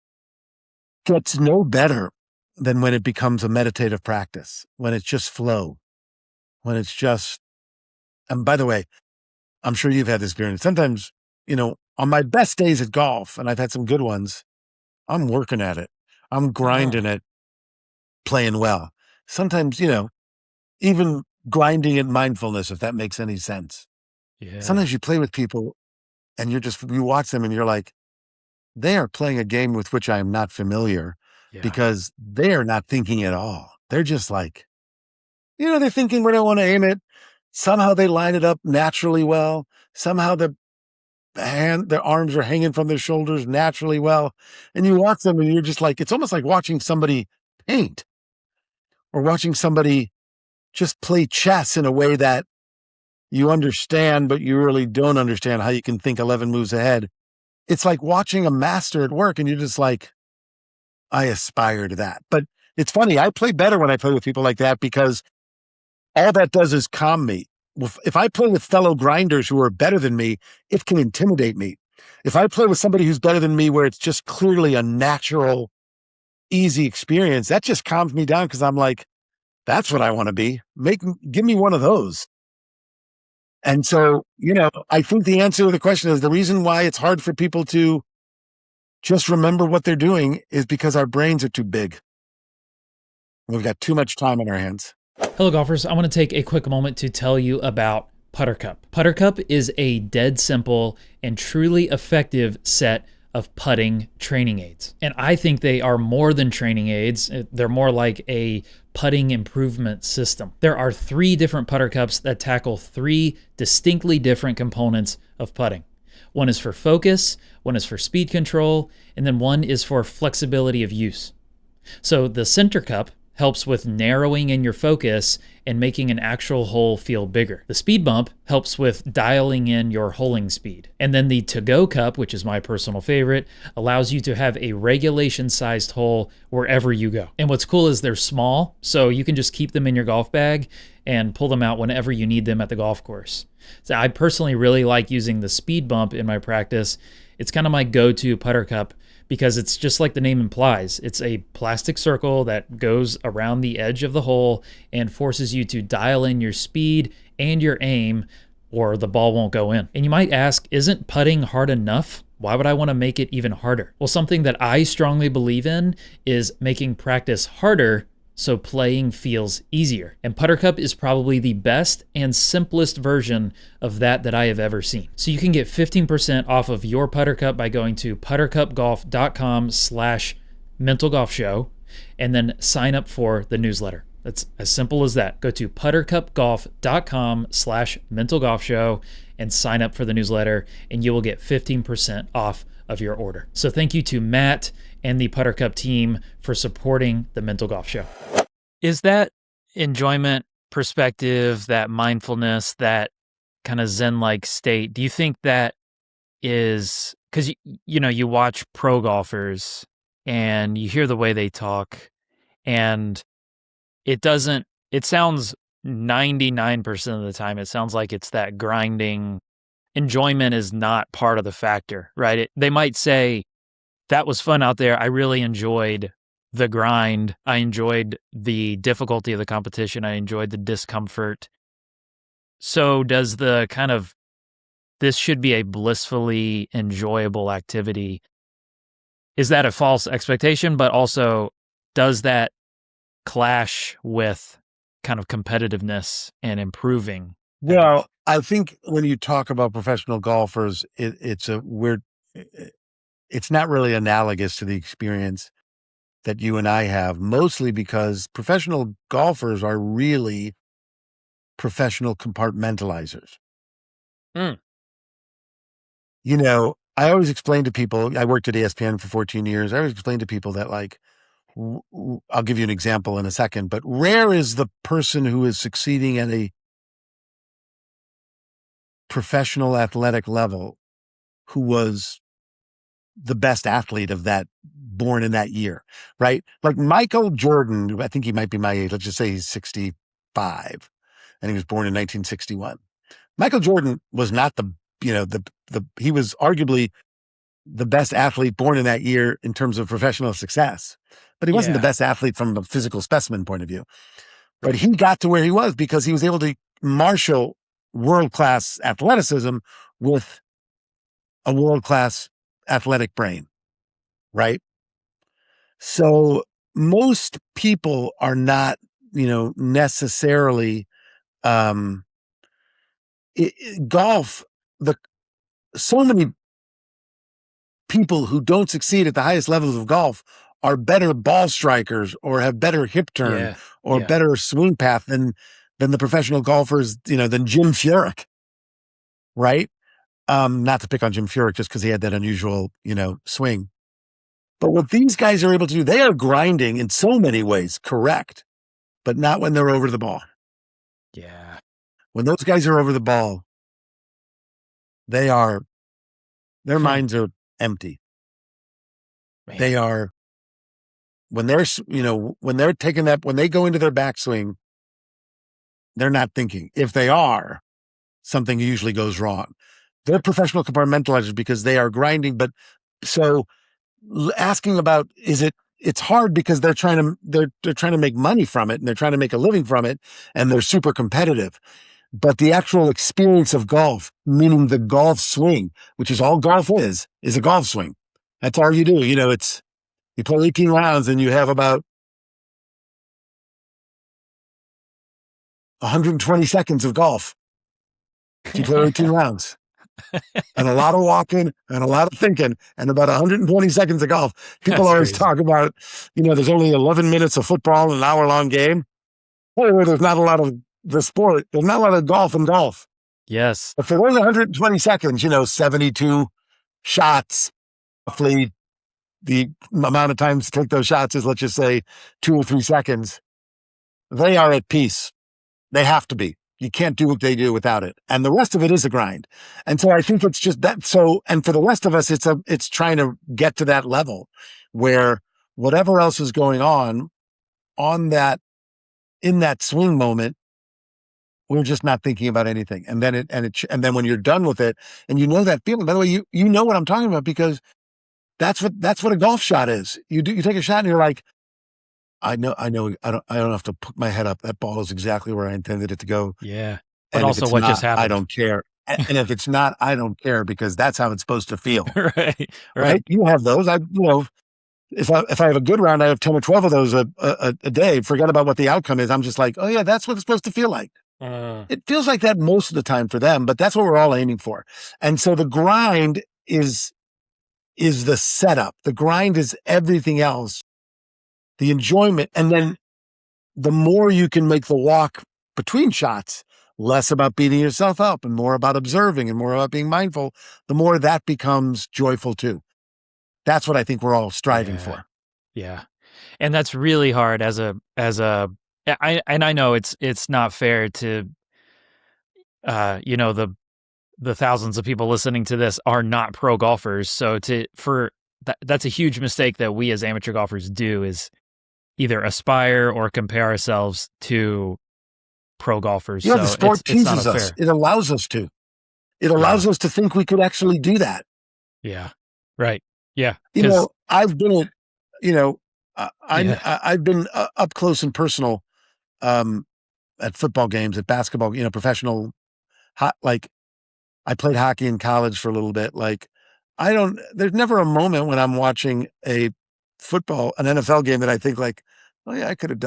gets no better than when it becomes a meditative practice, when it's just flow, when it's just, and by the way, I'm sure you've had this experience. Sometimes, on my best days at golf, and I've had some good ones, I'm working at it. I'm grinding it, playing well. Sometimes, even grinding in mindfulness, if that makes any sense. Yeah. Sometimes you play with people and you watch them and you're like, they are playing a game with which I am not familiar because they are not thinking at all. They're just like, they're thinking where they want to aim it. Somehow they line it up naturally well. Somehow their arms are hanging from their shoulders naturally well. And you watch them and you're just like, it's almost like watching somebody paint or watching somebody just play chess in a way that you understand, but you really don't understand how you can think 11 moves ahead. It's like watching a master at work and you're just like, I aspire to that. But it's funny, I play better when I play with people like that because all that does is calm me. If I play with fellow grinders who are better than me, it can intimidate me. If I play with somebody who's better than me where it's just clearly a natural, easy experience, that just calms me down because I'm like, that's what I want to be. Give me one of those. And so, I think the answer to the question is the reason why it's hard for people to just remember what they're doing is because our brains are too big. We've got too much time on our hands. Hello, golfers. I want to take a quick moment to tell you about PutterCup. PutterCup is a dead simple and truly effective set of putting training aids. And I think they are more than training aids. They're more like a putting improvement system. There are 3 different putter cups that tackle 3 distinctly different components of putting. One is for focus, one is for speed control, and then one is for flexibility of use. So the center cup helps with narrowing in your focus and making an actual hole feel bigger. The speed bump helps with dialing in your holing speed. And then the to-go cup, which is my personal favorite, allows you to have a regulation-sized hole wherever you go. And what's cool is they're small, so you can just keep them in your golf bag and pull them out whenever you need them at the golf course. So I personally really like using the speed bump in my practice. It's kind of my go-to putter cup because it's just like the name implies. It's a plastic circle that goes around the edge of the hole and forces you to dial in your speed and your aim, or the ball won't go in. And you might ask, isn't putting hard enough? Why would I want to make it even harder? Well, something that I strongly believe in is making practice harder so playing feels easier. And PutterCup is probably the best and simplest version of that I have ever seen. So you can get 15% off of your PutterCup by going to puttercupgolf.com/mentalgolfshow and then sign up for the newsletter. That's as simple as that. Go to puttercupgolf.com/mentalgolfshow and sign up for the newsletter, and you will get 15% off of your order. So thank you to Matt and the PutterCup team for supporting the Mental Golf Show. Is that enjoyment, perspective, that mindfulness, that kind of Zen-like state, do you think that is, because you watch pro golfers and you hear the way they talk, and it sounds 99% of the time, it sounds like it's that grinding. Enjoyment is not part of the factor, right? They might say, that was fun out there. I really enjoyed the grind. I enjoyed the difficulty of the competition. I enjoyed the discomfort. So does the kind of, this should be a blissfully enjoyable activity. Is that a false expectation? But also, does that clash with kind of competitiveness and improving? Well, I think when you talk about professional golfers, it's not really analogous to the experience that you and I have, mostly because professional golfers are really professional compartmentalizers. Mm. I always explain to people, I worked at ESPN for 14 years. I always explain to people that, like, I'll give you an example in a second, but rare is the person who is succeeding at a professional athletic level who was the best athlete of that, born in that year, right? Like Michael Jordan, I think he might be my age. Let's just say he's 65 and he was born in 1961. Michael Jordan was not he was arguably the best athlete born in that year in terms of professional success, but he wasn't the best athlete from a physical specimen point of view. But he got to where he was because he was able to marshal world-class athleticism with a world-class athletic brain, right? So most people are not, necessarily golf. So many people who don't succeed at the highest levels of golf are better ball strikers or have better hip turn or better swing path than the professional golfers, than Jim Furyk, right? Not to pick on Jim Furyk just because he had that unusual, swing. But what these guys are able to do, they are grinding in so many ways, correct, but not when they're over the ball. Yeah. When those guys are over the ball, their minds are empty. Man. They are, when they're taking that, when they go into their backswing, they're not thinking. If they are, something usually goes wrong. They're professional compartmentalizers because they are grinding. But so asking about, it's hard because they're trying to make money from it and they're trying to make a living from it and they're super competitive. But the actual experience of golf, meaning the golf swing, which is all golf is a golf swing. That's all you do. You play 18 rounds and you have about 120 seconds of golf. You play 18 rounds. And a lot of walking and a lot of thinking and about 120 seconds of golf. People always talk about, there's only 11 minutes of football in an hour-long game. Well, there's not a lot of the sport. There's not a lot of golf in golf. Yes. But for those 120 seconds, 72 shots, roughly the amount of times to take those shots is, let's just say, 2 or 3 seconds. They are at peace. They have to be. You can't do what they do without it. And the rest of it is a grind. And so I think it's just that. So, and for the rest of us, it's trying to get to that level where whatever else is going on that, in that swing moment, we're just not thinking about anything. And then and then when you're done with it and that feeling, by the way, you know what I'm talking about because that's what a golf shot is. You take a shot and you're like, I know. I don't have to put my head up. That ball is exactly where I intended it to go. Yeah. But And also what just happened. I don't care. And if it's not, I don't care because that's how it's supposed to feel. Right. You have those. If I have a good round, I have 10 or 12 of those a day. Forget about what the outcome is. I'm just like, oh yeah, that's what it's supposed to feel like. It feels like that most of the time for them, but that's what we're all aiming for. And so the grind is the setup. The grind is everything else. The enjoyment. And then the more you can make the walk between shots, less about beating yourself up and more about observing and more about being mindful, the more that becomes joyful too. That's what I think we're all striving for. Yeah. And that's really hard I know it's not fair to, the thousands of people listening to this are not pro golfers. So that's a huge mistake that we as amateur golfers do is either aspire or compare ourselves to pro golfers. The sport teases us. It allows us to. It allows us to think we could actually do that. Yeah. Right. Yeah. I've been I've been up close and personal at football games, at basketball, professional. I played hockey in college for a little bit. There's never a moment when I'm watching an NFL game that I think like, oh yeah, I could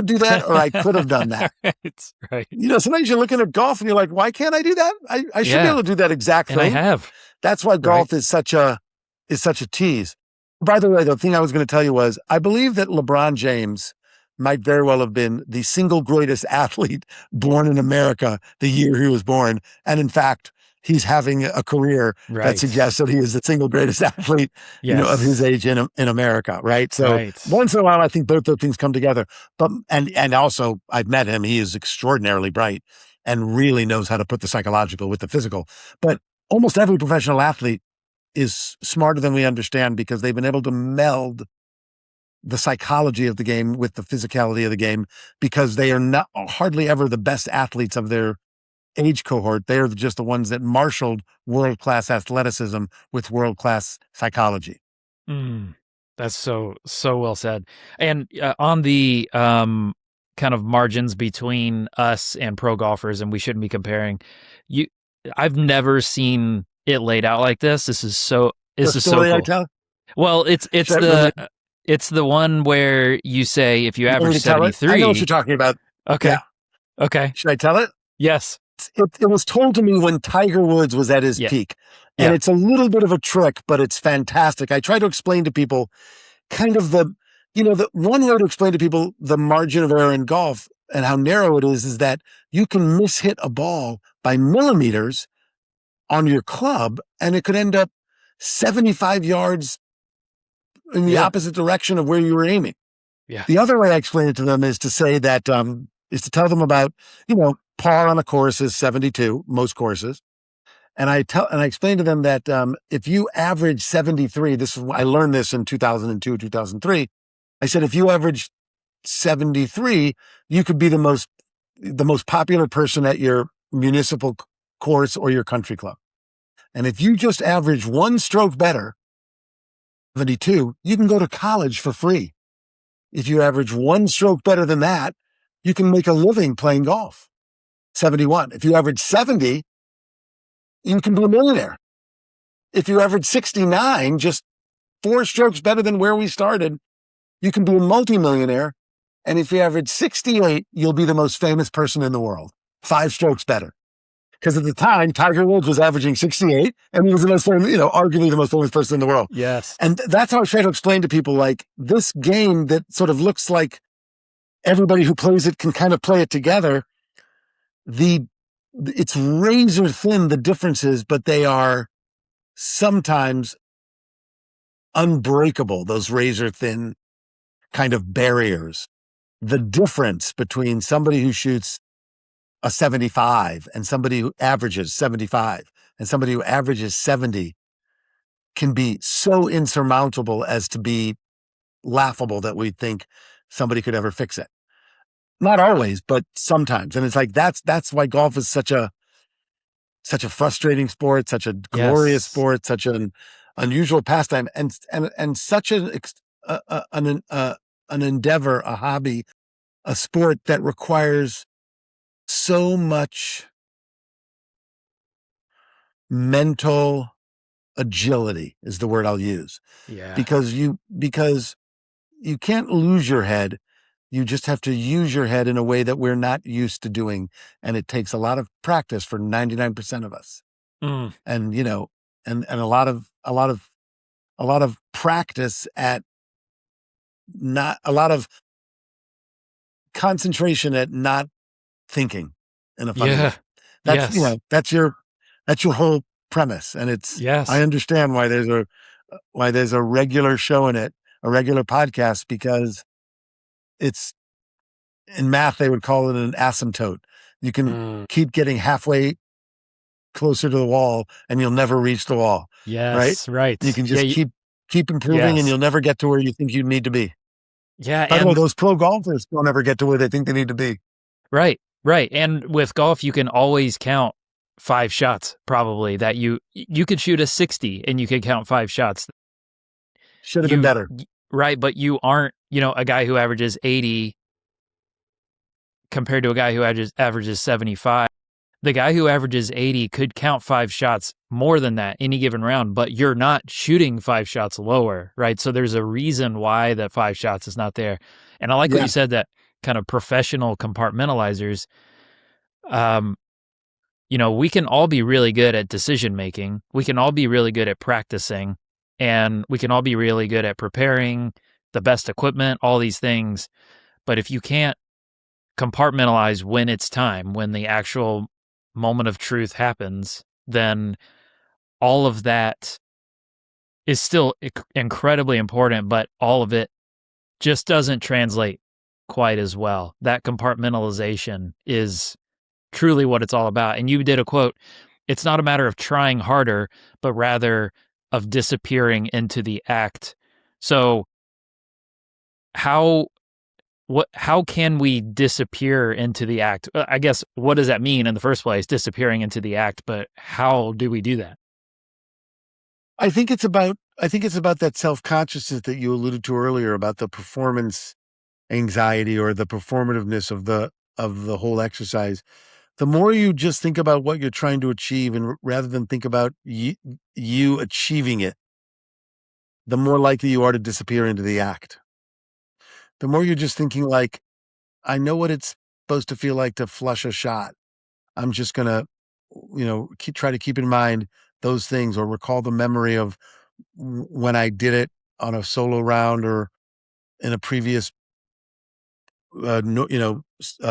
do that or I could have done that. Right. Sometimes you're looking at golf and you're like, why can't I do that? I should be able to do that exact thing. And I have. That's why golf is such a tease. By the way, the thing I was going to tell you was, I believe that LeBron James might very well have been the single greatest athlete born in America the year he was born. And in fact, he's having a career that suggests that he is the single greatest athlete, of his age in America. Right. So once in a while, I think both those things come together. But, and also I've met him. He is extraordinarily bright and really knows how to put the psychological with the physical. But almost every professional athlete is smarter than we understand because they've been able to meld the psychology of the game with the physicality of the game because they are not hardly ever the best athletes of their age cohort. They are just the ones that marshaled world-class athleticism with world-class psychology. That's so well said. And on the kind of margins between us and pro golfers, and we shouldn't be comparing, I've never seen it laid out like this. This is so cool. Well, it's the one where you say if you average 73. I know what you're talking about. Okay. Yeah. Okay. Should I tell it? Yes. It was told to me when Tiger Woods was at his peak. And it's a little bit of a trick, but it's fantastic. I try to explain to people kind of the one way to explain to people the margin of error in golf and how narrow it is that you can mishit a ball by millimeters on your club, and it could end up 75 yards in the opposite direction of where you were aiming. Yeah. The other way I explain it to them is to say that, is to tell them about, par on a course is 72, most courses. And I explain to them that, if you average 73, I learned this in 2002, 2003. I said, if you average 73, you could be the most popular person at your municipal course or your country club. And if you just average one stroke better, 72, you can go to college for free. If you average one stroke better than that, you can make a living playing golf. 71. If you average 70, you can be a millionaire. If you average 69, just 4 strokes better than where we started, you can be a multimillionaire. And if you average 68, you'll be the most famous person in the world. 5 strokes better. Because at the time, Tiger Woods was averaging 68, and he was the most famous, arguably the most famous person in the world. Yes. And that's how I try to explain to people, like, this game that sort of looks like everybody who plays it can kind of play it together. It's razor thin, the differences, but they are sometimes unbreakable, those razor thin kind of barriers. The difference between somebody who shoots a 75 and somebody who averages 75 and somebody who averages 70 can be so insurmountable as to be laughable that we think somebody could ever fix it. Not always, but sometimes. And it's like, that's why golf is such a frustrating sport, such a glorious sport, such an unusual pastime, and such an endeavor, a hobby, a sport that requires so much mental agility is the word I'll use. Yeah. Because you can't lose your head. You just have to use your head in a way that we're not used to doing. And it takes a lot of practice for 99% of us. And, and a lot of practice at not a lot of concentration at not thinking in a funny way. That's, that's your whole premise. And I understand why there's a regular show in it, a regular podcast, because it's, in math, they would call it an asymptote. You can keep getting halfway closer to the wall and you'll never reach the wall. Yes. Right. You can just keep improving and you'll never get to where you think you need to be. Yeah. By the way, those pro golfers don't ever get to where they think they need to be. Right. And with golf, you can always count 5 shots, probably, that you could shoot a 60 and you could count 5 shots. Should have been better. Right. But you aren't, a guy who averages 80 compared to a guy who averages 75. The guy who averages 80 could count 5 shots more than that any given round, but you're not shooting 5 shots lower, right? So there's a reason why that 5 shots is not there. And I like what you said, that kind of professional compartmentalizers, we can all be really good at decision making. We can all be really good at practicing, and we can all be really good at preparing the best equipment, all these things. But if you can't compartmentalize when it's time, when the actual moment of truth happens, then all of that is still incredibly important, but all of it just doesn't translate quite as well. That compartmentalization is truly what it's all about. And you did a quote, it's not a matter of trying harder, but rather of disappearing into the act. So how can we disappear into the act? I guess, what does that mean in the first place, disappearing into the act, but how do we do that? I think it's about that self-consciousness that you alluded to earlier, about the performance anxiety or the performativeness of the whole exercise. The more you just think about what you're trying to achieve, and rather than think about you achieving it, the more likely you are to disappear into the act. The more you're just thinking, like, I know what it's supposed to feel like to flush a shot. I'm just going to, try to keep in mind those things, or recall the memory of when I did it on a solo round or in a previous,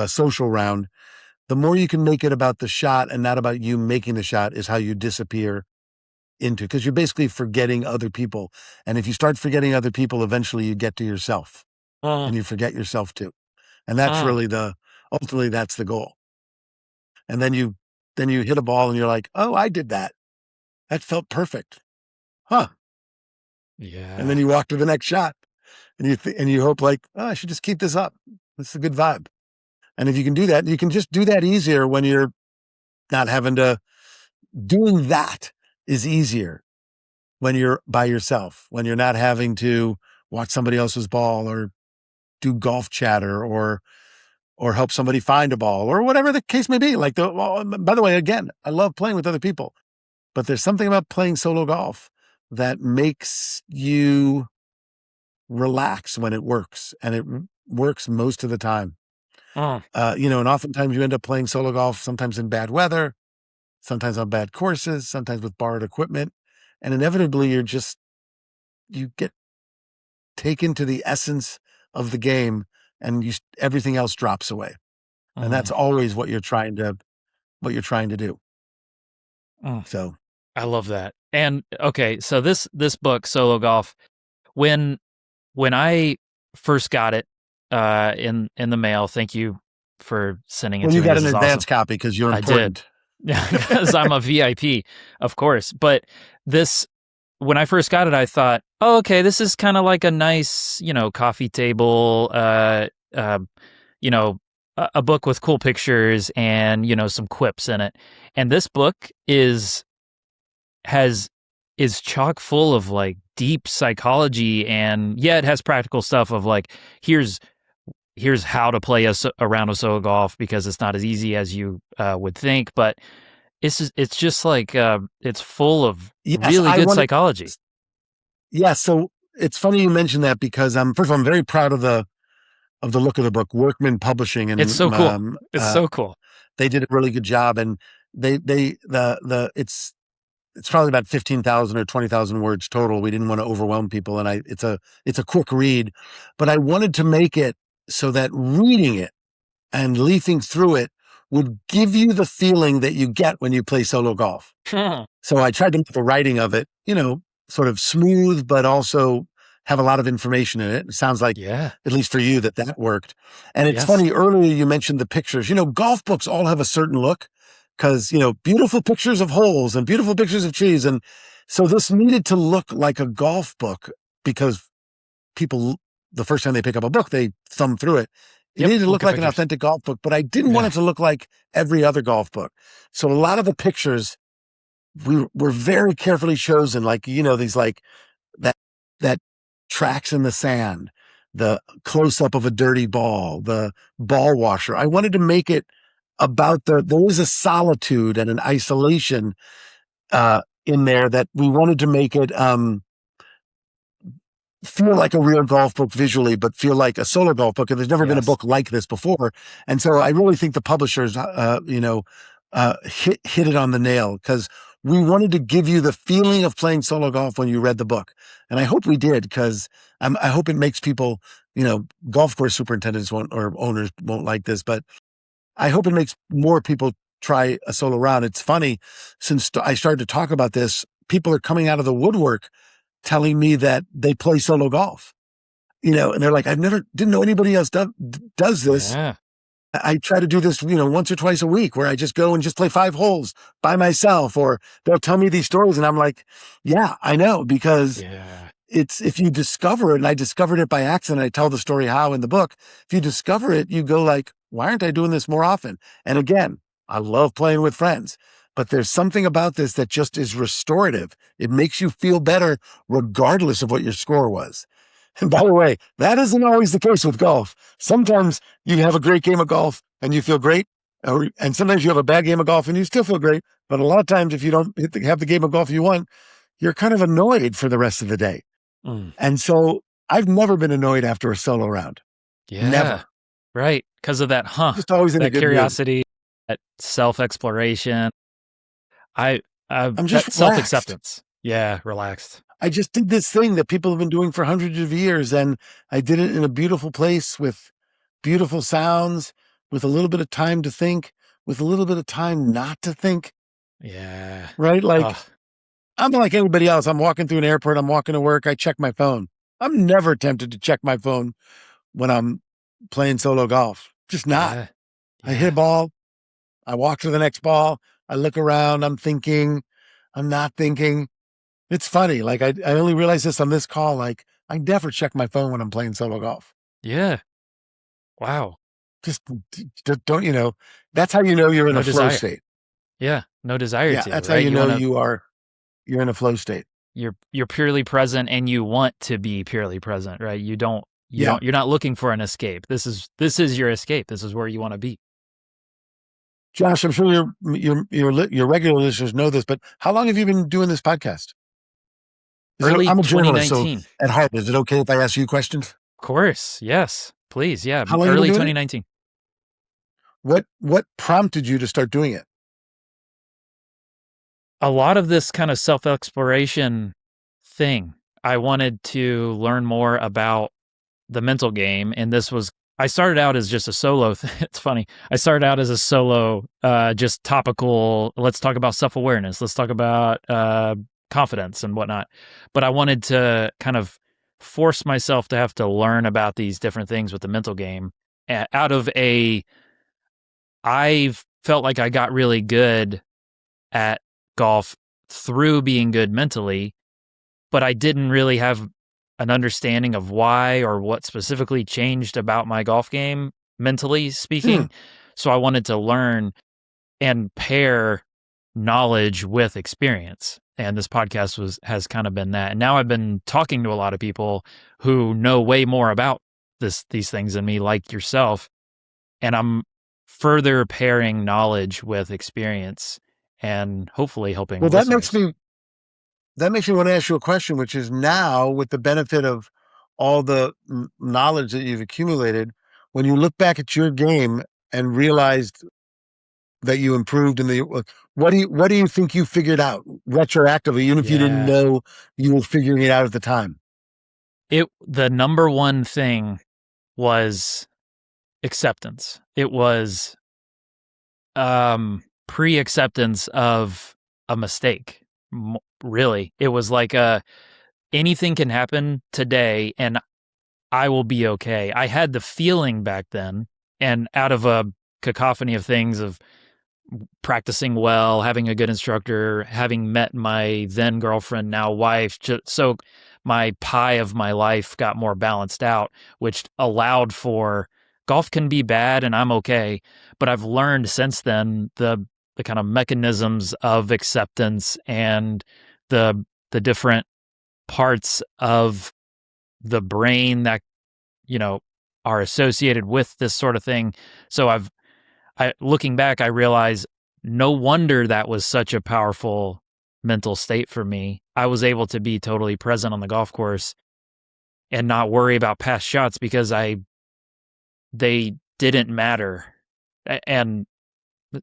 social round. the more you can make it about the shot and not about you making the shot is how you disappear into, because you're basically forgetting other people. And if you start forgetting other people, eventually you get to yourself and you forget yourself too. And that's really ultimately that's the goal. And then you hit a ball and you're like, oh, I did that. That felt perfect. Huh. Yeah. And then you walk to the next shot and you hope like, oh, I should just keep this up. This is a good vibe. And if you can do that, you can just do that easier when you're not having to. Doing that is easier when you're by yourself, when you're not having to watch somebody else's ball or do golf chatter or help somebody find a ball or whatever the case may be. By the way, again, I love playing with other people, but there's something about playing solo golf that makes you relax when it works, and it works most of the time. And oftentimes you end up playing solo golf, sometimes in bad weather, sometimes on bad courses, sometimes with borrowed equipment. And inevitably you get taken to the essence of the game and everything else drops away. And that's always what you're trying to do. So I love that. And okay, so this book, Solo Golf, when I first got it in the mail, thank you for sending it to me. You got this an advance copy because you're important. I did. Yeah, because I'm a VIP, of course. But when I first got it, I thought, oh, okay, this is kind of like a nice, coffee table, a book with cool pictures and, some quips in it. And this book is chock full of like deep psychology, and it has practical stuff of like, here's how to play a round of solo golf, because it's not as easy as you would think, but it's just like it's full of really good psychology. Yeah, so it's funny you mentioned that, because first of all, I'm very proud of the look of the book. Workman Publishing, and it's so cool. It's so cool. They did a really good job, and it's probably about 15,000 or 20,000 words total. We didn't want to overwhelm people, and it's a quick read, but I wanted to make it so that reading it and leafing through it would give you the feeling that you get when you play solo golf. So I tried to make the writing of it, sort of smooth, but also have a lot of information in it. It sounds like, at least for you, that worked. And it's funny, earlier you mentioned the pictures. Golf books all have a certain look, because, beautiful pictures of holes and beautiful pictures of trees. And so this needed to look like a golf book, because people, the first time they pick up a book, they thumb through it. It needed to look like an authentic golf book, but I didn't want it to look like every other golf book. So a lot of the pictures were very carefully chosen, like, these like that tracks in the sand, the close up of a dirty ball, the ball washer. I wanted to make it about there was a solitude and an isolation in there, that we wanted to make it feel like a real golf book visually, but feel like a solo golf book. And there's never been a book like this before. And so I really think the publishers, hit it on the nail, because we wanted to give you the feeling of playing solo golf when you read the book. And I hope we did, because I hope it makes people, golf course superintendents or owners won't like this, but I hope it makes more people try a solo round. It's funny, since I started to talk about this, people are coming out of the woodwork telling me that they play solo golf, and they're like, didn't know anybody else does this. Yeah. I try to do this, once or twice a week, where I just go and just play 5 holes by myself, or they'll tell me these stories. And I'm like, yeah, I know, because it's, if you discover it, and I discovered it by accident, I tell the story how in the book. If you discover it, you go like, why aren't I doing this more often? And again, I love playing with friends, but there's something about this that just is restorative. It makes you feel better regardless of what your score was. And by the way, that isn't always the case with golf. Sometimes you have a great game of golf and you feel great, and sometimes you have a bad game of golf and you still feel great. But a lot of times, if you don't have the game of golf you want, you're kind of annoyed for the rest of the day. And so I've never been annoyed after a solo round. Never. Right. Because of that, just always in that curiosity, that self-exploration. I'm just self-acceptance. Yeah, relaxed. I just did this thing that people have been doing for hundreds of years, and I did it in a beautiful place with beautiful sounds, with a little bit of time to think, with a little bit of time not to think, Yeah. right? Like, Oh, I'm like anybody else. I'm walking through an airport. I'm walking to work. I check my phone. I'm never tempted to check my phone when I'm playing solo golf. Just not. yeah. I hit a Yeah. ball. I walk to the next ball. I look around. I'm thinking. I'm not thinking. It's funny. Like I only realized this on this call. Like I never check my phone when I'm playing solo golf. Yeah. Wow. Just don't, that's how you know you're in No a flow desire. state. Yeah. No desire Yeah. to, That's how right? you You know want to, you're in a flow state. you're purely present and you want to be purely present, right? Yeah. You're not looking for an escape. This is your escape. This is where you want to be. Josh, I'm sure your regular listeners know this, but how long have you been doing this podcast? Early I'm a journalist, so 2019. at heart, is it okay if I ask you questions? Of course. Yes. Please. Yeah. How long have you Early been doing it? 2019. What prompted you to start doing it? A lot of this kind of self-exploration thing. I wanted to learn more about the mental game, and I started out as just a solo it's funny. I started out as a solo, just topical, let's talk about self-awareness, let's talk about confidence and whatnot. But I wanted to kind of force myself to have to learn about these different things with the mental game. Out of I felt like I got really good at golf through being good mentally, but I didn't really have an understanding of why or what specifically changed about my golf game, mentally Hmm. speaking. So I wanted to learn and pair knowledge with experience. And this podcast has kind of been that. And now I've been talking to a lot of people who know way more about these things than me, like yourself. And I'm further pairing knowledge with experience and hopefully helping Well, listeners. that makes me want to ask you a question, which is now with the benefit of all the knowledge that you've accumulated, when you look back at your game and realized that you improved in the, what do you think you figured out retroactively, even if you didn't Yeah. know you were figuring it out at the time? The number one thing was acceptance. It was pre-acceptance of a mistake. Really, it was like anything can happen today, and I will be okay. I had the feeling back then, and out of a cacophony of things of practicing well, having a good instructor, having met my then girlfriend, now wife, so my pie of my life got more balanced out, which allowed for golf can be bad and I'm okay. But I've learned since then the kind of mechanisms of acceptance and the different parts of the brain that, you know, are associated with this sort of thing. So looking back, I realize no wonder that was such a powerful mental state for me. I was able to be totally present on the golf course and not worry about past shots because they didn't matter. And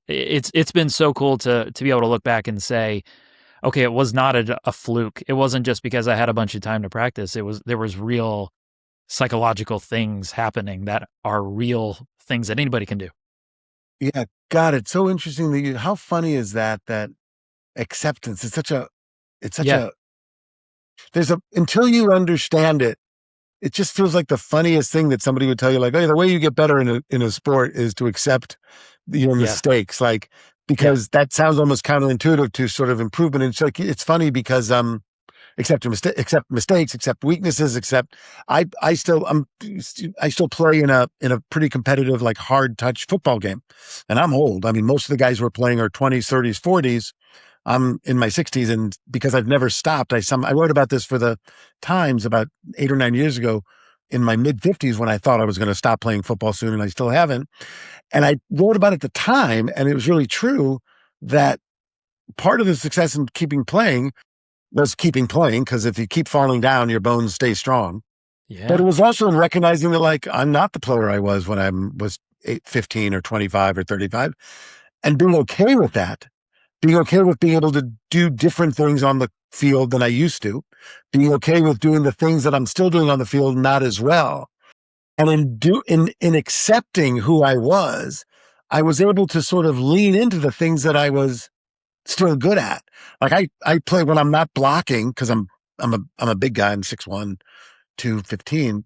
it's been so cool to be able to look back and say, okay, it was not a fluke. It wasn't just because I had a bunch of time to practice. There was real psychological things happening that are real things that anybody can do. Yeah. God, it's so interesting how funny is that acceptance? It's such Yeah. a, until you understand it, it just feels like the funniest thing that somebody would tell you, like, oh, the way you get better in a sport is to accept your Yeah. mistakes. Like, Yeah. because that sounds almost counterintuitive to sort of improvement. And it's funny because, accept mistakes, accept weaknesses, I still play in a pretty competitive, like hard touch football game, and I'm old. I mean, most of the guys we're playing are 20s, 30s, 40s. I'm in my 60s, and because I've never stopped, I wrote about this for the Times about 8 or 9 years ago in my mid 50s when I thought I was going to stop playing football soon, and I still haven't. And I wrote about it at the time, and it was really true that part of the success in keeping playing was keeping playing, because if you keep falling down, your bones stay strong. But it Yeah. was also in recognizing that, like, I'm not the player I was when I was 15 or 25 or 35, and being okay with that, being okay with being able to do different things on the field than I used to, being okay with doing the things that I'm still doing on the field not as well. And in accepting who I was, I was able to sort of lean into the things that I was still good at. Like I play when I'm not blocking, because I'm a big guy. I'm 6'1", 215.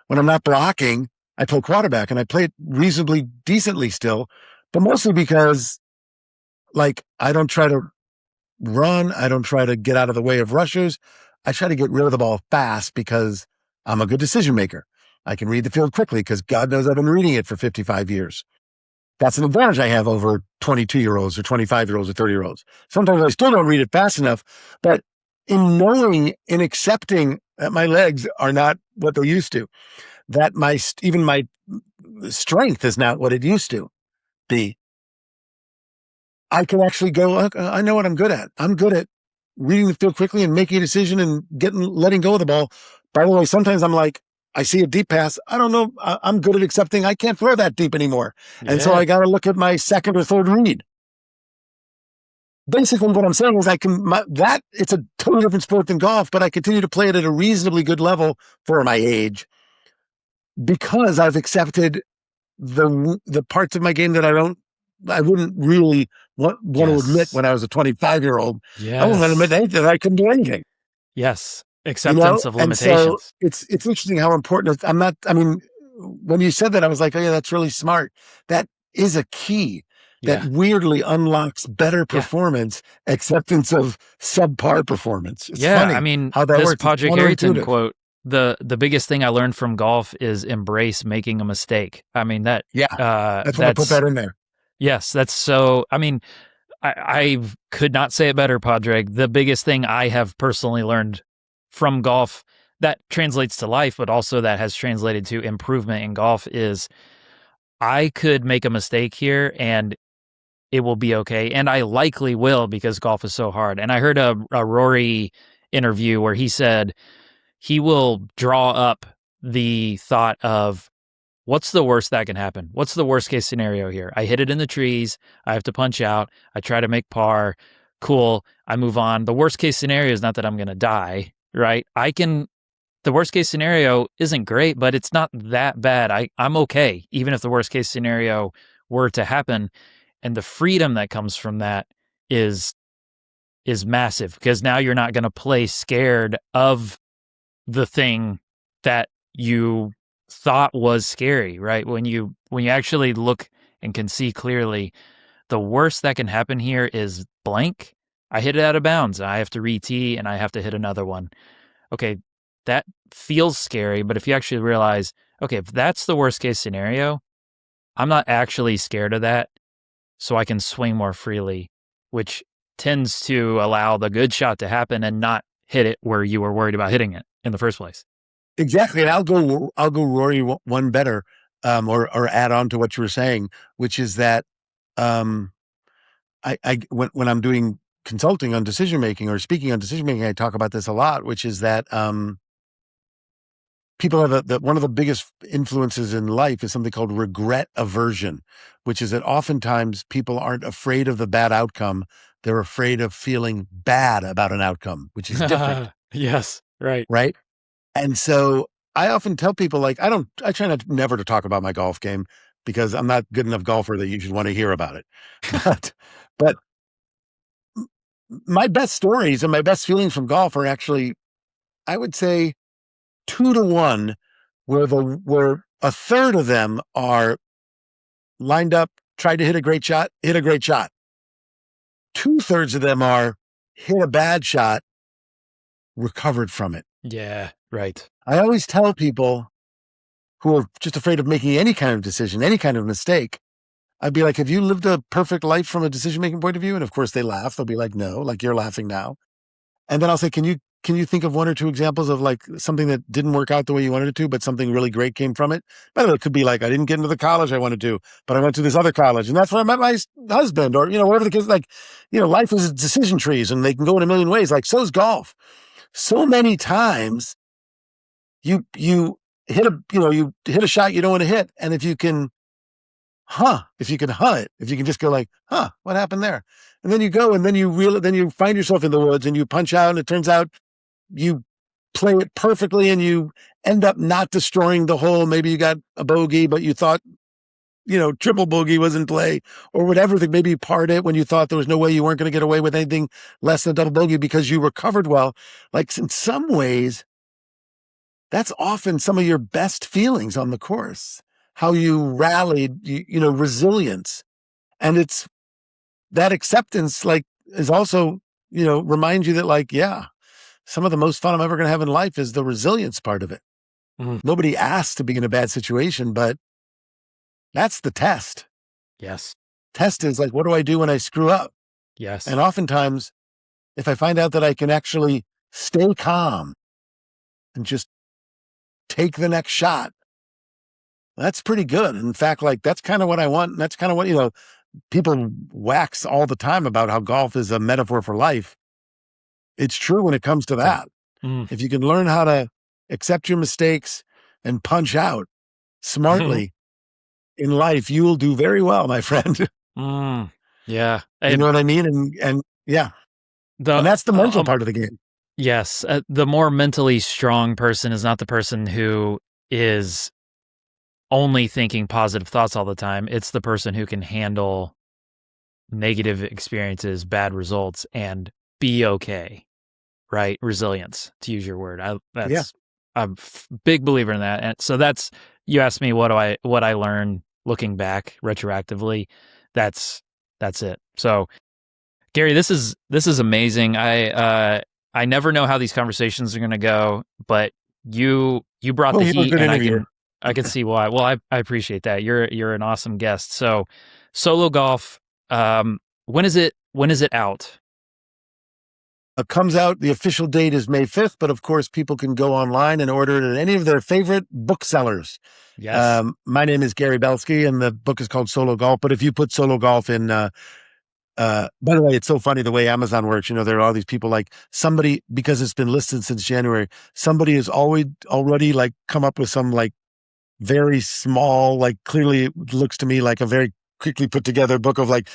When I'm not blocking, I play quarterback, and I play it reasonably decently still, but mostly because like I don't try to run. I don't try to get out of the way of rushers. I try to get rid of the ball fast because I'm a good decision maker. I can read the field quickly because God knows I've been reading it for 55 years. That's an advantage I have over 22-year-olds or 25-year-olds or 30-year-olds. Sometimes I still don't read it fast enough, but in knowing, in accepting that my legs are not what they used to, that even my strength is not what it used to be, I can actually go, I know what I'm good at. I'm good at reading the field quickly and making a decision and letting go of the ball. By the way, sometimes I'm like, I see a deep pass. I don't know. I'm good at accepting I can't throw that deep anymore. Yeah. And so I got to look at my second or third read. Basically, what I'm saying is it's a totally different sport than golf, but I continue to play it at a reasonably good level for my age because I've accepted the parts of my game that I wouldn't really want to admit when I was a 25-year-old. Yes. I wouldn't admit that I couldn't do anything. Yes. Acceptance of limitations. And so it's interesting how important when you said that, I was like, oh yeah, that's really smart. That is a key that weirdly unlocks better performance, acceptance of subpar performance. It's funny I mean, how that this works. Padraig Harrington quote, the biggest thing I learned from golf is embrace making a mistake. I mean, that's why I put that in there. Yes, that's so, I mean, I could not say it better, Padraig. The biggest thing I have personally learned from golf that translates to life, but also that has translated to improvement in golf is I could make a mistake here and it will be okay. And I likely will because golf is so hard. And I heard a Rory interview where he said he will draw up the thought of what's the worst that can happen? What's the worst case scenario here? I hit it in the trees. I have to punch out. I try to make par. Cool. I move on. The worst case scenario is not that I'm going to die, right? The worst case scenario isn't great, but it's not that bad. I'm okay, even if the worst case scenario were to happen. And the freedom that comes from that is massive because now you're not going to play scared of the thing that you thought was scary, right? When you actually look and can see clearly, the worst that can happen here is blank. I hit it out of bounds. I have to re-tee and I have to hit another one. Okay, that feels scary, but if you actually realize, okay, if that's the worst case scenario, I'm not actually scared of that, so I can swing more freely, which tends to allow the good shot to happen and not hit it where you were worried about hitting it in the first place. Exactly. And I'll go Rory one better, or add on to what you were saying, which is that, when I'm doing consulting on decision making or speaking on decision making, I talk about this a lot, which is that, people have one of the biggest influences in life is something called regret aversion, which is that oftentimes people aren't afraid of the bad outcome. They're afraid of feeling bad about an outcome, which is different. Yes. Right. Right. And so I often tell people, like, I try never to talk about my golf game because I'm not good enough golfer that you should want to hear about it. But my best stories and my best feelings from golf are actually, I would say, 2-1, where a third of them are lined up, tried to hit a great shot, hit a great shot. 2/3 of them are hit a bad shot, recovered from it. Yeah, right. I always tell people who are just afraid of making any kind of decision, any kind of mistake, I'd be like, have you lived a perfect life from a decision-making point of view? And of course they laugh. They'll be like, no, like you're laughing now. And then I'll say, can you think of 1 or 2 examples of like something that didn't work out the way you wanted it to, but something really great came from it? By the way, it could be like, I didn't get into the college I wanted to, but I went to this other college and that's where I met my husband, or, whatever the case, like, life is decision trees and they can go in a million ways. Like, so's golf. So many times you hit a shot you don't want to hit. And if you can hunt it, if you can just go like, what happened there? And then you go and then you find yourself in the woods and you punch out and it turns out you play it perfectly and you end up not destroying the hole. Maybe you got a bogey, but you thought triple bogey was in play or whatever, that maybe parred it when you thought there was no way you weren't going to get away with anything less than double bogey because you recovered well. Like in some ways, that's often some of your best feelings on the course, how you rallied, resilience. And it's that acceptance, like, is also, reminds you that, like, yeah, some of the most fun I'm ever going to have in life is the resilience part of it. Mhm. Nobody asked to be in a bad situation, but that's the test. Yes. Test is like, what do I do when I screw up? Yes. And oftentimes, if I find out that I can actually stay calm and just take the next shot, that's pretty good. In fact, like, that's kind of what I want. And that's kind of what, people wax all the time about how golf is a metaphor for life. It's true when it comes to that. Mm. If you can learn how to accept your mistakes and punch out smartly in life, you will do very well, my friend. Yeah. You know what I mean? And yeah. And that's the mental part of the game. Yes. The more mentally strong person is not the person who is only thinking positive thoughts all the time. It's the person who can handle negative experiences, bad results, and be okay. Right? Resilience, to use your word. I'm a big believer in that. And so you asked me what I learned looking back retroactively. That's it. So Gary, this is amazing. I never know how these conversations are going to go, but you brought the heat, and I can see why. Well, I appreciate that. You're an awesome guest. So Solo Golf, when is it out? It comes out, the official date is May 5th, but of course people can go online and order it at any of their favorite booksellers. Yes. My name is Gary Belsky and the book is called Solo Golf, but if you put Solo Golf in, by the way, it's so funny the way Amazon works. There are all these people, like somebody, because it's been listed since January, somebody has already like come up with some like very small, like clearly it looks to me like a very quickly put together book of like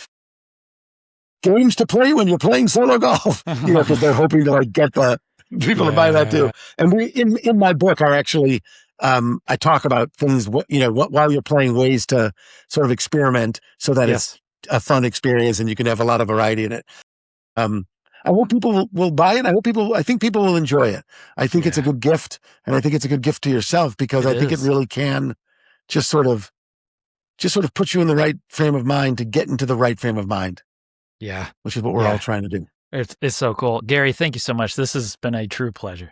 games to play when you're playing solo golf, because they're hoping to like get the people to buy that too. And we, in my book, are actually, I talk about things, while you're playing, ways to sort of experiment so that it's a fun experience and you can have a lot of variety in it. I hope people will buy it. I think people will enjoy it. I think it's a good gift, and I think it's a good gift to yourself, because I think it really can just sort of put you in the right frame of mind to get into the right frame of mind. Yeah. Which is what we're all trying to do. It's so cool. Gary, thank you so much. This has been a true pleasure.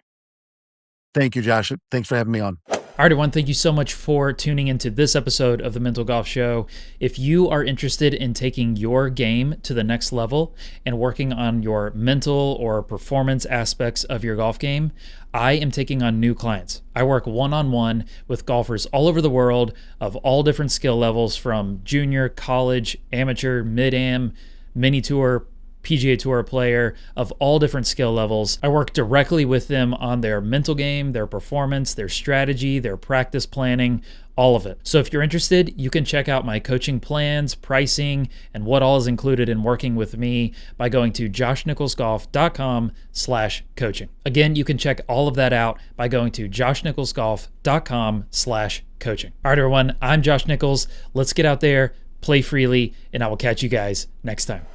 Thank you, Josh. Thanks for having me on. All right, everyone. Thank you so much for tuning into this episode of the Mental Golf Show. If you are interested in taking your game to the next level and working on your mental or performance aspects of your golf game, I am taking on new clients. I work one-on-one with golfers all over the world of all different skill levels, from junior, college, amateur, mid-am, mini tour, PGA Tour player, of all different skill levels. I work directly with them on their mental game, their performance, their strategy, their practice planning, all of it. So if you're interested, you can check out my coaching plans, pricing, and what all is included in working with me by going to joshnicholsgolf.com/coaching. Again, you can check all of that out by going to joshnicholsgolf.com/coaching. All right, everyone, I'm Josh Nichols. Let's get out there, play freely, and I will catch you guys next time.